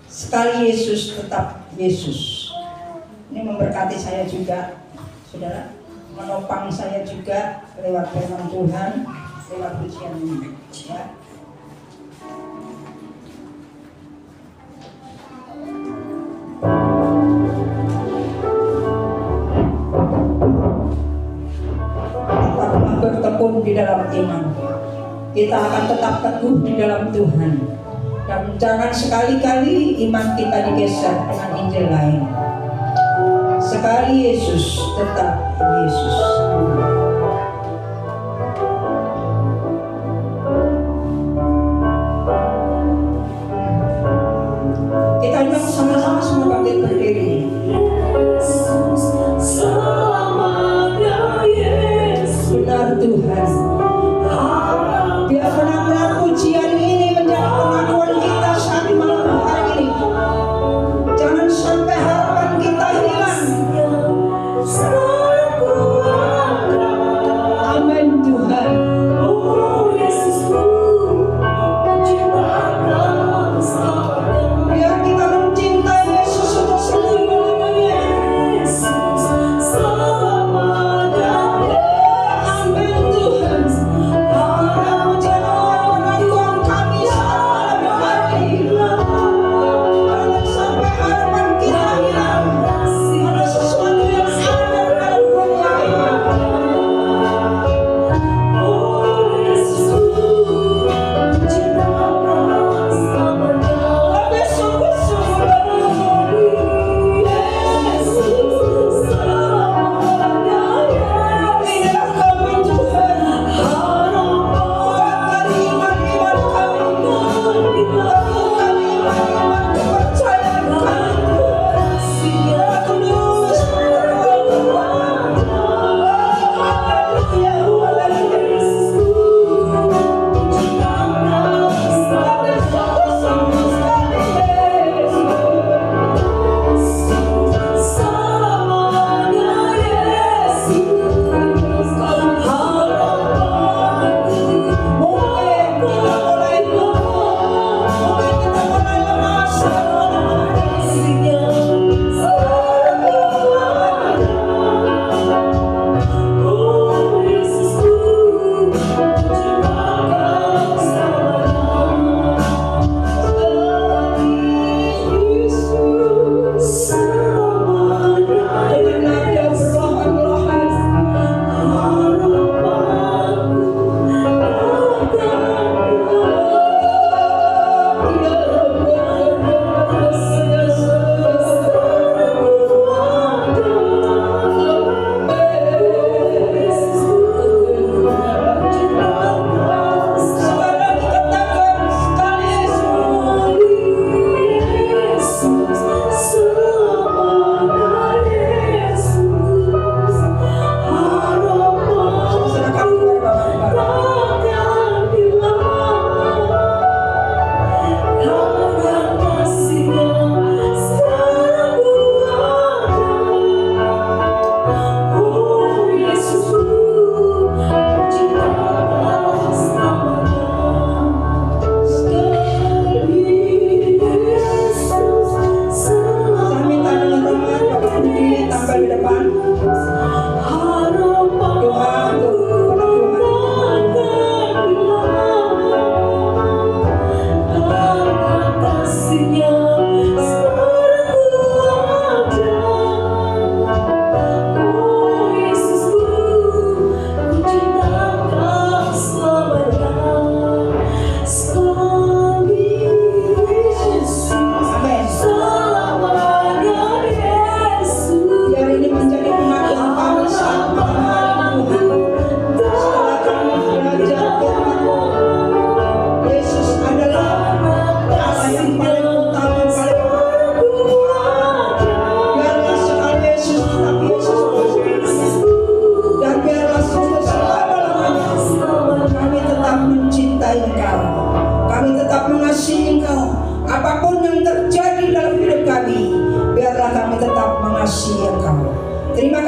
Sekali Yesus, tetap Yesus. Ini memberkati saya juga, saudara. Menopang saya juga lewat firman Tuhan, lewat pujian ini ya. Tetaplah bertekun di dalam iman. Kita akan tetap teguh di dalam Tuhan. Dan jangan sekali-kali iman kita digeser dengan Injil lain. Sekali Yesus, tetap Yesus. Kita undang sama-sama semua bangkit berdiri. Benar Tuhan.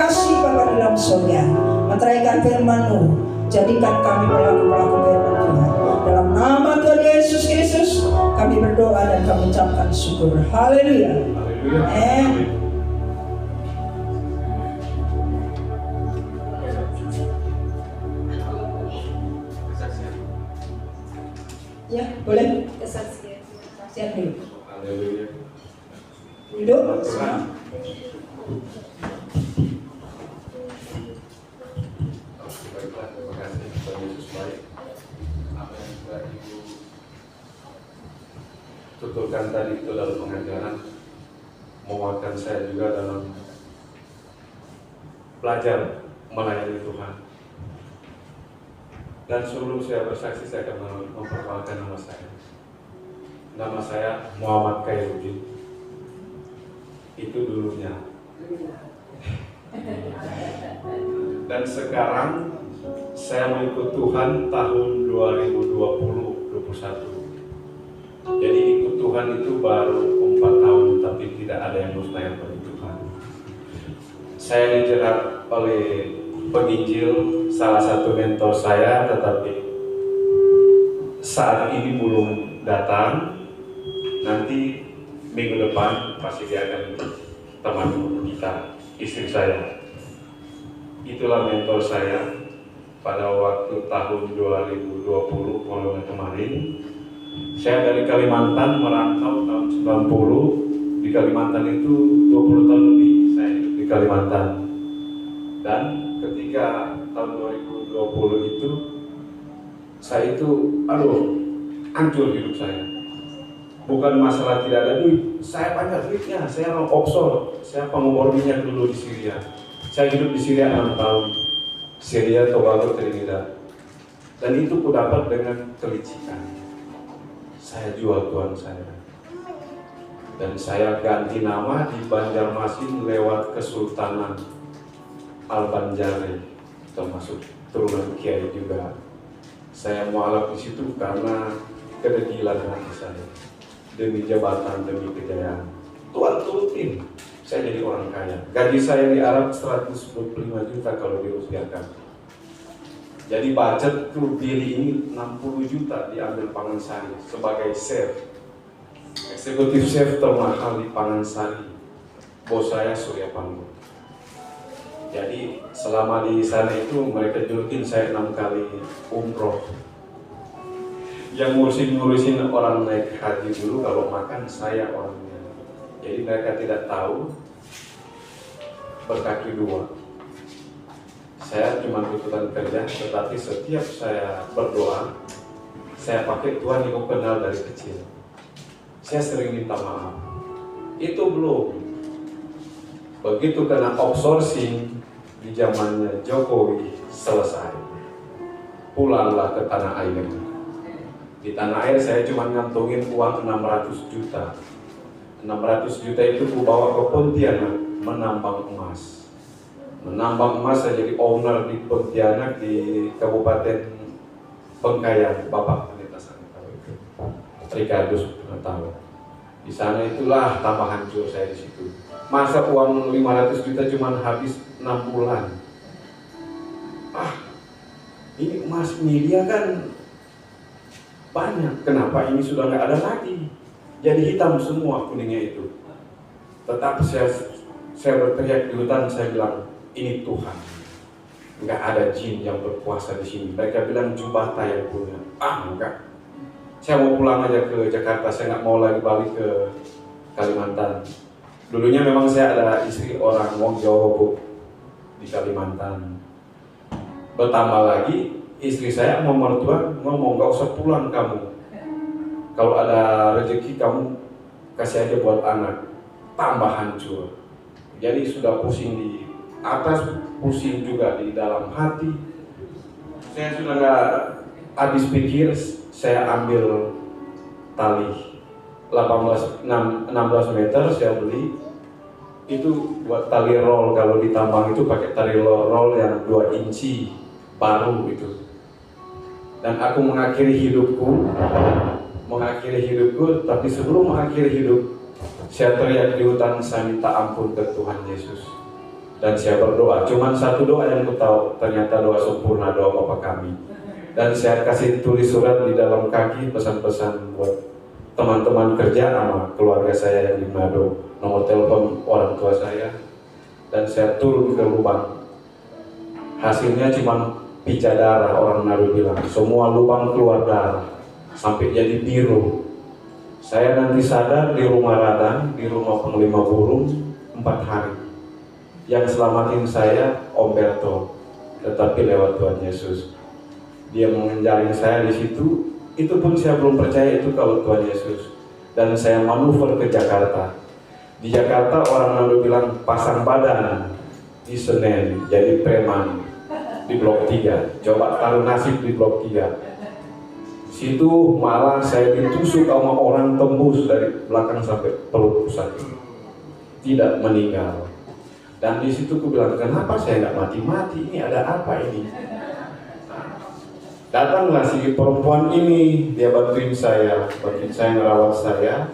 kasih Bapa dalam surga. Meteraikan firman-Mu, jadikan kami pelaku-pelaku firman Tuhan. Dalam nama Tuhan Yesus Kristus kami berdoa dan kami ucapkan syukur. Haleluya. Amin. Ya, boleh. Kesaksian. Siap dulu. Haleluya. Duduk semua. Baiklah, terima kasih. Tuhan Yesus baik. Apa yang sudah Ibu tuturkan tadi itu dalam pengajaran menguatkan saya juga dalam belajar melayani Tuhan. Dan sebelum saya bersaksi, saya akan memperkenalkan nama saya. Nama saya Muhammad Khairuddin. Itu dulunya. Dan sekarang saya mengikut Tuhan tahun 2020-21. Jadi ikut Tuhan itu baru 4 tahun, tapi tidak ada yang mustahil bagi Tuhan. Saya dijerat oleh penginjil, salah satu mentor saya, tetapi saat ini belum datang. Nanti minggu depan pasti dia akan teman kita, istri saya. Itulah mentor saya pada waktu tahun 2020 mulai kemarin. Saya dari Kalimantan merantau tahun 90. Di Kalimantan itu 20 tahun lebih saya hidup di Kalimantan. Dan ketika tahun 2020 itu saya itu hancur hidup saya. Bukan masalah tidak ada duit, saya banyak duitnya, saya orang offshore, saya pengumur minyak dulu di Syria. Saya hidup di Syria 6 tahun, Syria, Tobago, Trinidad. Dan itu ku dapat dengan kelicikan. Saya jual Tuhan saya. Dan saya ganti nama di Banjarmasin lewat Kesultanan Al-Banjari, termasuk turunan Kiai juga. Saya mualaf di situ karena kedegilan hati saya. Demi jabatan, demi kejayaan. Tuhan turutin, saya jadi orang kaya. Gaji saya di Arab 125 juta kalau dirupiahkan. Jadi budget tuh diri ini 60 juta diambil Pangansari sebagai chef. Eksekutif chef termahal di Pangansari. Bos saya Surya Panggung. Jadi selama di sana itu mereka julukin saya 6 kali umroh. Yang ngurusin orang naik haji dulu, kalau makan saya orangnya. Jadi mereka tidak tahu berkaki dua. Saya cuma tuntutan kerja, tetapi setiap saya berdoa, saya pakai Tuhan yang kenal dari kecil. Saya sering minta maaf. Itu belum. Begitu kena outsourcing di zamannya Jokowi selesai, pulanglah ke tanah air. Di tanah air saya cuma ngantongin uang 600 juta. 600 juta itu ku bawa ke Pontianak menambang emas. Menambang emas, saya jadi owner di Pontianak di Kabupaten Bengkayang. Bapak Pendeta sana tahu itu. Ricardus pernah tahu. Di sana itulah tambah hancur saya di situ. Masa uang 500 juta cuma habis 6 bulan. Ini emas media kan banyak, kenapa ini sudah nggak ada lagi? Jadi hitam semua kuningnya itu. Tetapi saya berteriak di hutan, saya bilang, ini Tuhan. Nggak ada jin yang berkuasa di sini. Mereka bilang Jubata yang punya. Enggak. Saya mau pulang aja ke Jakarta, saya nggak mau lagi balik ke Kalimantan. Dulunya memang saya ada istri orang Wong Jawa Bu di Kalimantan. Bertambah lagi, istri saya mau mertua ngomong, nggak usah pulang kamu. Kalau ada rezeki kamu kasih aja buat anak. Tambah hancur. Jadi sudah pusing di atas, pusing juga di dalam hati. Saya sudah nggak habis pikir, saya ambil tali 16 meter saya beli. Itu buat tali roll, kalau ditambang itu pakai tali roll yang 2 inci baru itu. Dan aku mengakhiri hidupku, tapi sebelum mengakhiri hidup, saya teriak di hutan, saya minta ampun ke Tuhan Yesus. dan saya berdoa. Cuman satu doa yang ku tahu, ternyata doa sempurna, doa Bapa kami. Dan saya kasih tulis surat di dalam kaki pesan-pesan buat teman-teman kerja sama keluarga saya yang di Manado, nomor telepon orang tua saya, dan saya turun ke lubang. Hasilnya cuma pica darah, orang Manado bilang semua lubang keluar darah sampai jadi biru. Saya nanti sadar di rumah radang, di rumah penglima burung 4 hari. Yang selamatin saya Om Berto, tetapi lewat Tuhan Yesus. Dia menjaring saya di situ. Itu pun saya belum percaya itu kalau Tuhan Yesus. Dan saya manuver ke Jakarta. Di Jakarta orang lalu bilang pasang badan di Senen, jadi preman di Blok 3. Coba taruh nasib di Blok 3. Situ malah saya ditusuk sama orang tembus dari belakang sampai perut pusat. Tidak meninggal. Dan di situ aku bilang, kenapa saya nggak mati-mati? Ini ada apa ini? Datanglah si perempuan ini, dia bantuin saya ngerawat saya.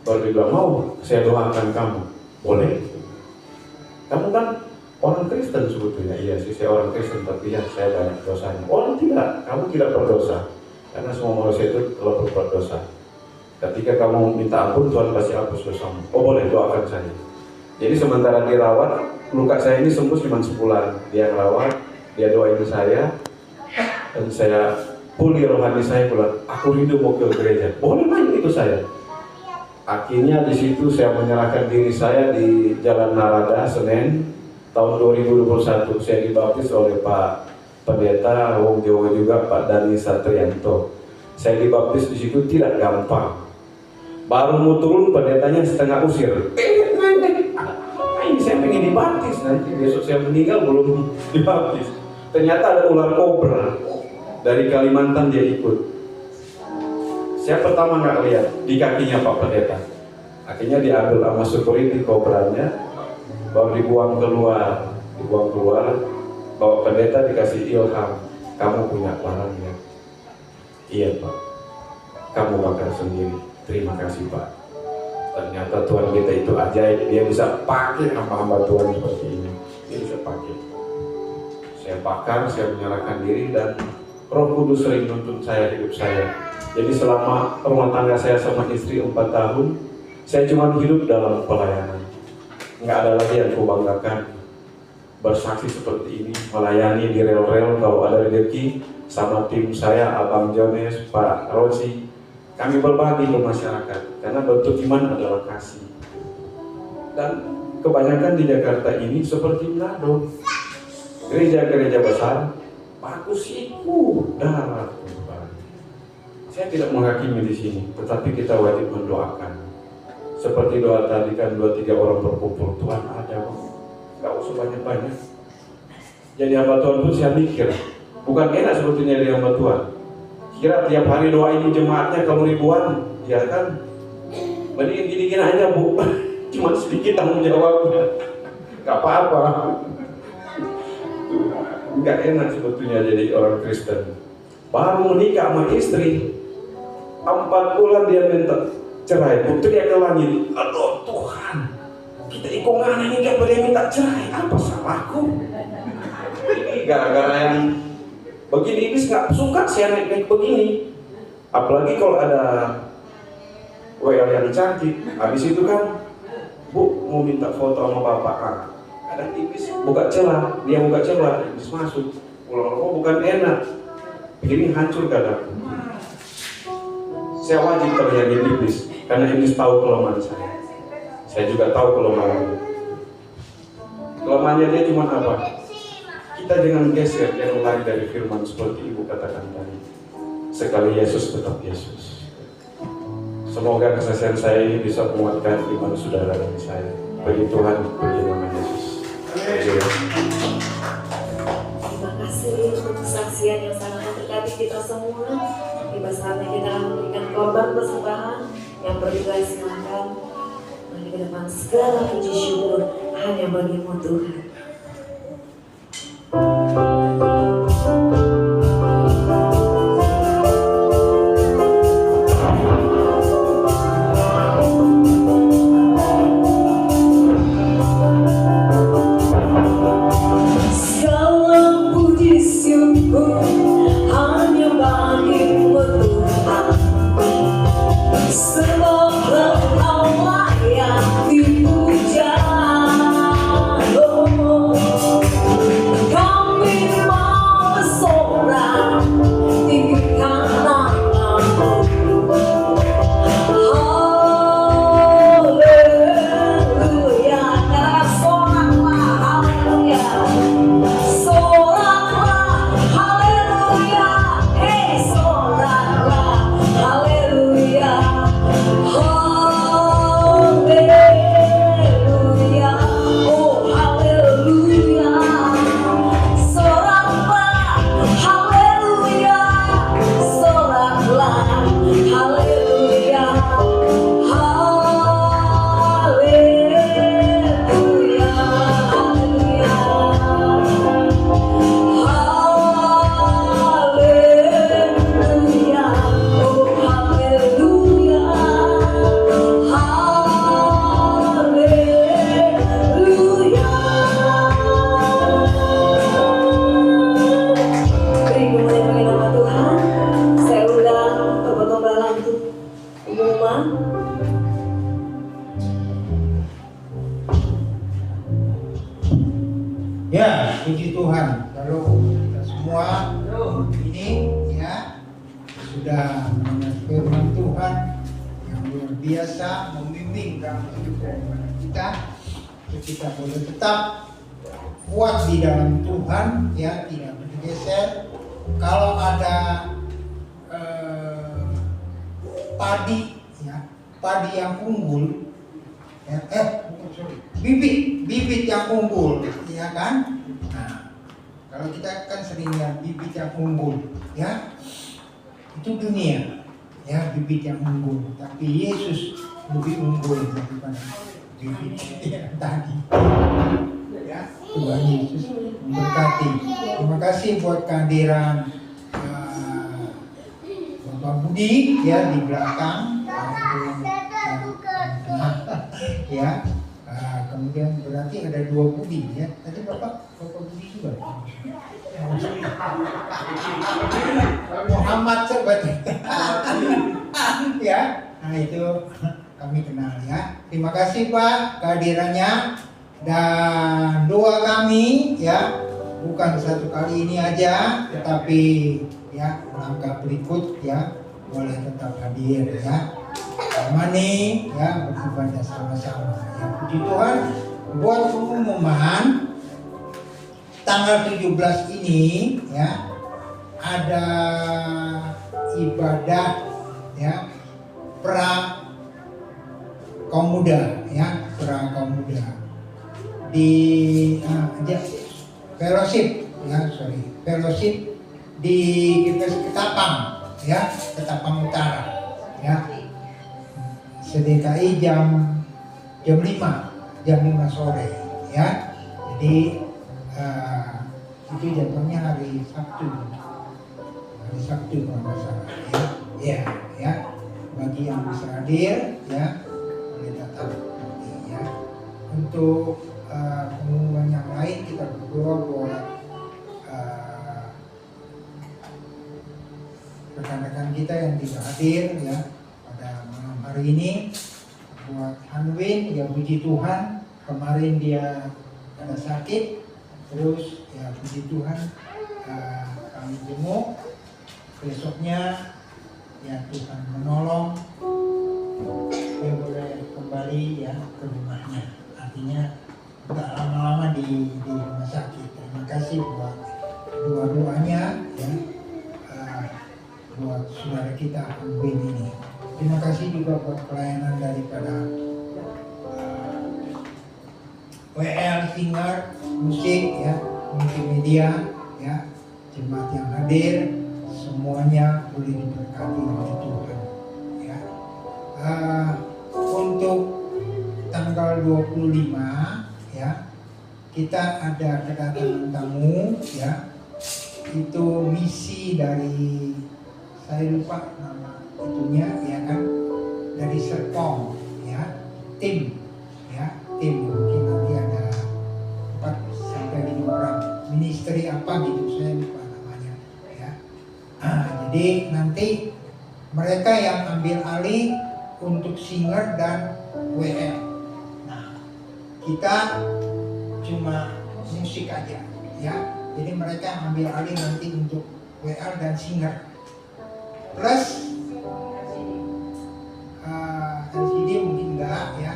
Baru dia bilang, mau saya doakan kamu? Boleh? Kamu kan orang Kristen sebetulnya. Iya sih, saya orang Kristen, tapi ya saya banyak dosanya. Oh tidak, kamu tidak berdosa. Karena semua manusia itu telah berbuat dosa. Ketika kamu minta ampun, Tuhan pasti hapus dosamu. Oh boleh, doakan saya. Jadi sementara dirawat, luka saya ini sembuh cuma sebulan. Dia merawat, dia doain saya, dan saya pulih rohani saya pulang. Aku rindu mau ke gereja. Boleh main itu saya. Akhirnya di situ saya menyerahkan diri saya di Jalan Narada, Senen, tahun 2021. Saya dibaptis oleh Pak Pendeta Wong Jawa juga, Pak Dani Satrianto. Saya dibaptis di situ tidak gampang. Baru mau turun pendetanya setengah usir. Ini saya pengen dibaptis, nanti besok saya meninggal belum dibaptis. Ternyata ada ular kobra dari Kalimantan, dia ikut. Saya pertama nggak lihat di kakinya Pak Pendeta. Akhirnya diambil sama security kobranya, baru dibuang keluar. Bapak Pendeta dikasih ilham, kamu punya barang ya? Iya Pak, kamu bakar sendiri. Terima kasih Pak. Ternyata Tuhan kita itu ajaib, dia bisa pakai hamba-hamba Tuhan seperti ini. Dia bisa pakai. Saya bakar, saya menyerahkan diri, dan Roh Kudus sering nuntun saya, hidup saya. Jadi selama rumah tangga saya sama istri 4 tahun, saya cuma hidup dalam pelayanan. Nggak ada lagi yang kubanggakan. Bersaksi seperti ini, melayani di rel-rel kalau ada rezeki, sama tim saya, Abang Jones, Pak Rosi. Kami berbagi ke masyarakat, karena bentuk iman adalah kasih. Dan kebanyakan di Jakarta ini seperti Manado. Gereja-gereja besar, bagus siku, darah. Saya tidak menghakimi di sini, tetapi kita wajib mendoakan. Seperti doa tadi kan 2-3 orang berkumpul, Tuhan ada kok. Gak usah banyak-banyak. Jadi hamba Tuhan pun saya mikir, bukan enak sebetulnya di hamba Tuhan. Kira tiap hari doa ini jemaatnya kalau ribuan, ya kan? Mending gini-gini aja Bu, cuma sedikit tanggung jawabnya. Gak apa-apa. Gak enak sebetulnya jadi orang Kristen. Baru menikah sama istri, 4 bulan dia minta cerai. Putri dia ke langit, aduh Tuhan, kita ikongan ini gak boleh minta cerai, apa salahku? Ini gara-gara yang begini, iblis gak suka saya naik-naik begini. Apalagi kalau ada WL yang cantik. Habis itu kan, Bu mau minta foto sama bapak. Kadang iblis buka celah, dia buka celah, iblis masuk. Pulang bukan enak, ini hancur kadang. Saya wajib terlihat iblis, karena iblis tahu kelemahan saya. Saya juga tahu kelemahannya. Kelemahannya dia cuma apa? Kita jangan geser, jangan lari dari firman seperti Ibu katakan tadi. Sekali Yesus tetap Yesus. Semoga kesaksian saya ini bisa menguatkan iman saudara dan saya. Bagi Tuhan, bagi nama Yesus. Terima kasih untuk kesaksian yang sangat memberkati kita semua. Tiba saatnya kita akan memberikan korban persembahan yang berdua. Silakan mari ke depan, segala puji syukur hanya bagimu Tuhan. Tuhan, kalau kita semua ini ya sudah mendengar firman Tuhan yang luar biasa membimbing dalam kehidupan kita, kita boleh tetap kuat di dalam Tuhan, ya, tidak bergeser. Kalau ada padi, ya, padi yang unggul, ya, bibit yang unggul, ya kan? Nah, kalau kita kan sering lihat bibit yang unggul, ya, itu dunia, ya, bibit yang unggul. Tapi Yesus lebih unggul daripada bibit yang tadi. Ya, Tuhan Yesus memberkati. Terima kasih buat kehadiran Bapak Budi, ya, di belakang. Ya, kemudian berarti ada 2 Budi, ya. Tadi Bapak Budi juga. Muhammad sobat. Ya, nah itu kami kenal, ya. Terima kasih Pak kehadirannya, dan doa kami, ya, bukan satu kali ini aja, tetapi ya langkah berikut, ya, boleh tetap hadir, ya. Mani, ya, beribadah sama-sama. Ya, puji Tuhan, buat pengumuman tanggal 17 ini, ya, ada ibadah, ya, pra kaum muda, ya, pra kaum muda di fellowship, ya, fellowship di Ketapang, ya, Ketapang Utara, ya. SDKI jam 5 sore, ya. Jadi itu jadwalnya hari Sabtu kalau nggak salah, ya, ya. Bagi yang bisa hadir, ya, boleh datang nanti, ya. Untuk pengumuman yang lain kita berdoa buat rekan-rekan kita yang tidak hadir, ya, pada malam hari ini. Buat Hanwin, ya, puji Tuhan, kemarin dia ada sakit, terus ya puji Tuhan kami jenguk, besoknya ya Tuhan menolong, dia boleh kembali, ya, ke rumahnya. Artinya tidak lama-lama di rumah sakit. Terima kasih buat doa-doanya, ya, buat saudara kita Hanwin ini. Terima kasih juga buat pelayanan daripada WL Singer musik, ya, multimedia, ya, jemaat yang hadir, semuanya boleh diberkati oleh Tuhan, ya. Untuk tanggal 25, ya, kita ada kedatangan tamu, ya, itu misi dari, saya lupa nama itunya, ya kan, dari Serpong, ya, tim mungkin nanti ada 4-5 orang, ministry apa gitu, saya lupa namanya, ya. Jadi nanti mereka yang ambil alih untuk singer dan WL. Nah, kita cuma musik aja, ya. Jadi mereka yang ambil alih nanti untuk WL dan singer. Plus LCD mungkin enggak, ya,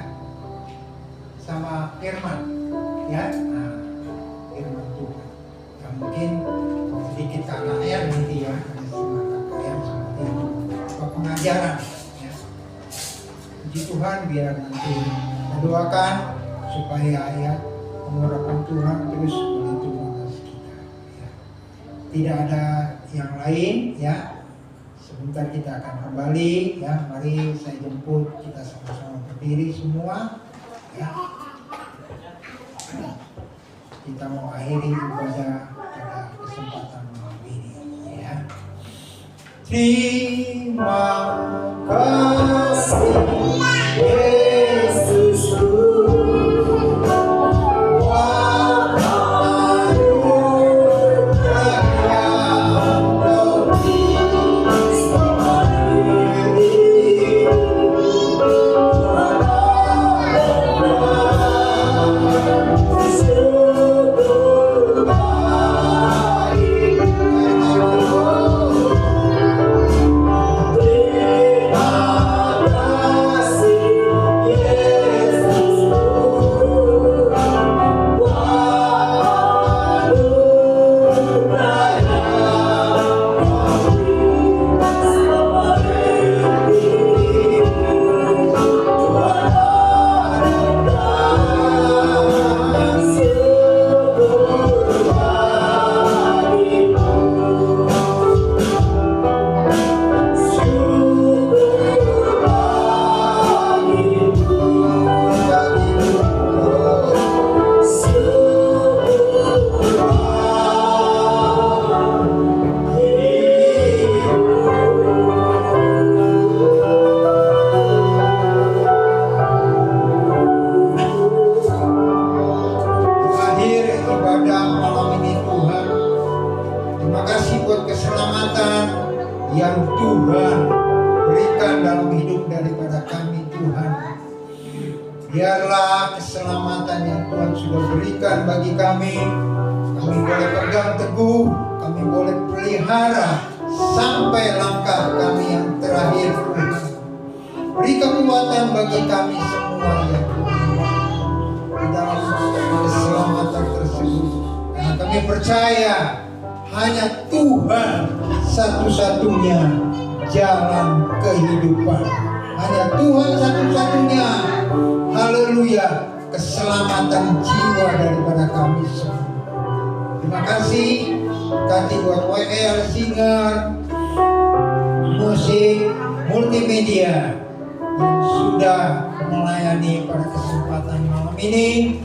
sama firman, ya, firman Tuhan. Ya, mungkin sedikit KKR nanti, ya, ada setengah KKR seperti itu, atau pengajaran, ya. Puji Tuhan, biar nanti kita doakan supaya, ya, pengurapan Tuhan terus menentukan atas kita, ya. Tidak ada yang lain, ya. Sebentar kita akan kembali, ya. Mari saya jemput, kita sama-sama berdiri semua, ya. Kita mau akhiri ibadah pada kesempatan malam ini, ya. Terima kasih Yesusku. Oh yang Tuhan berikan dalam hidup daripada kami Tuhan. Biarlah keselamatan yang Tuhan sudah berikan bagi kami boleh pegang teguh, kami boleh pelihara sampai langkah kami yang terakhir. Beri kekuatan bagi kami semua ya Tuhan di dalam keselamatan tersebut. Karena kami percaya hanya Tuhan satu-satunya jalan kehidupan. Hanya Tuhan satu-satunya, haleluya, keselamatan jiwa daripada kami semua. Terima kasih berkati buat WL Singer, musik, multimedia yang sudah melayani pada kesempatan malam ini.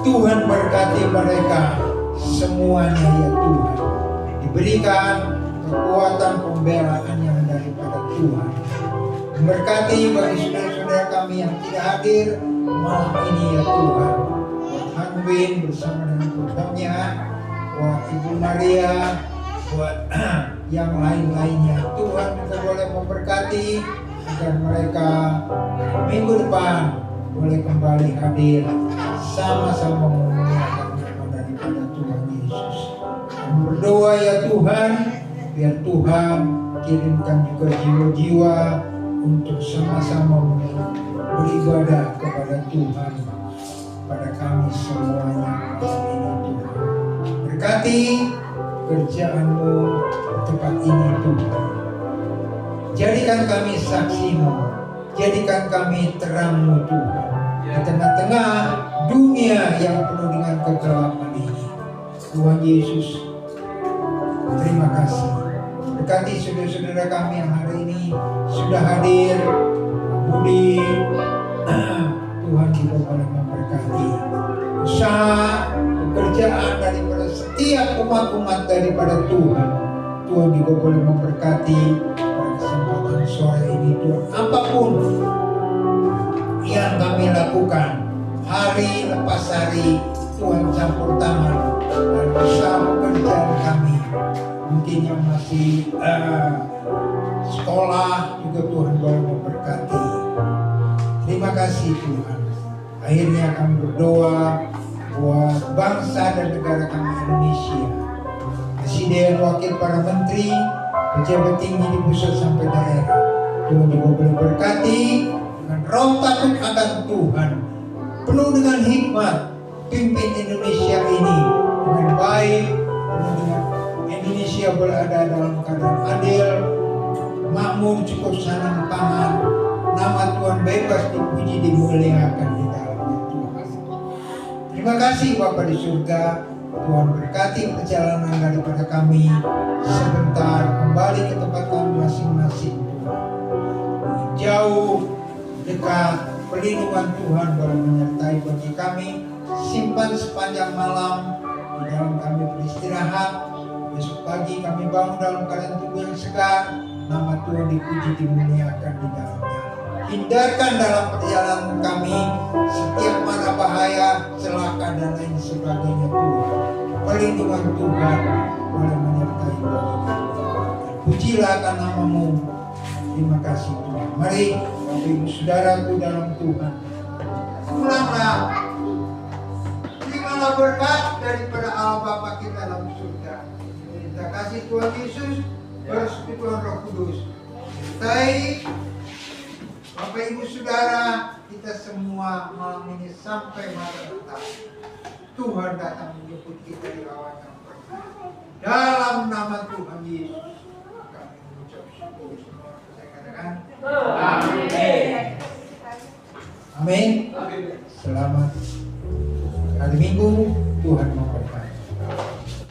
Tuhan berkati mereka semuanya ya Tuhan. Diberikan kekuatan pembelaan yang daripada Tuhan. Memberkati bagi saudara-saudara kami yang tidak hadir malam ini ya Tuhan. Buat Hanwin bersama dengan programnya, buat Ibu Maria, buat yang lain-lainnya. Tuhan juga boleh memberkati agar mereka minggu depan boleh kembali hadir sama-sama memuliakan nama daripada Tuhan Yesus. Kami berdoa ya Tuhan, biar Tuhan kirimkan juga jiwa-jiwa untuk sama-sama beribadah kepada Tuhan pada kami semuanya ini Tuhan. Berkati kerjaanmu tempat ini Tuhan. Jadikan kami saksi-Mu, jadikan kami terang-Mu Tuhan di tengah-tengah dunia yang penuh dengan kegelapan ini. Tuhan Yesus, terima kasih. Berkati saudara-saudara kami yang hari ini sudah hadir, Budi, Tuhan juga boleh memberkati usaha, pekerjaan daripada setiap umat-umat daripada Tuhan. Tuhan juga boleh memberkati pada kesempatan sore ini Tuhan. Apapun yang kami lakukan, hari lepas hari, Tuhan campur tangan dan usaha pekerjaan kami. Mungkin yang masih sekolah juga Tuhan boleh memberkati. Terima kasih Tuhan. Akhirnya kami berdoa buat bangsa dan negara kami Indonesia. Presiden, wakil para menteri, pejabat tinggi di pusat sampai daerah. Tuhan juga boleh berkati dengan roh takut akan Tuhan. Penuh dengan hikmat, pimpin Indonesia ini dengan baik, penuh dengan Indonesia boleh ada dalam keadaan adil, makmur, cukup sanang pangan. Nama Tuhan bebas dipuji, dimuliakan di dalamnya Tuhan. Terima kasih Bapa di surga. Tuhan berkati perjalanan daripada kami sebentar kembali ke tempat kami masing-masing Tuhan. Jauh, dekat, perlindungan Tuhan boleh menyertai bagi kami. Simpan sepanjang malam di dalam kami beristirahat. Besok pagi kami bangun dalam keadaan tubuh yang segar. Nama Tuhan dipuji, dimuliakan di dalamnya. Hindarkan dalam perjalanan kami setiap mara bahaya, celaka dan lain sebagainya Tuhan. Perlindungan Tuhan boleh menyertai bagi kami. Pujilah akan nama-Mu. Terima kasih Tuhan. Mari Bapak Ibu Saudaraku dalam Tuhan, pulanglah. Terimalah berkat daripada Allah Bapa kita dalam surga. Terima kasih Tuhan Yesus, persekutuan Roh Kudus. Sertai Bapak Ibu Saudara kita semua malam ini sampai malam petang. Tuhan datang menjemput kita di awan yang perkasa. Dalam nama Tuhan Yesus kami mengucap syukur semua. Saya katakan amin. Amin. Selamat hari Minggu. Tuhan memberkati.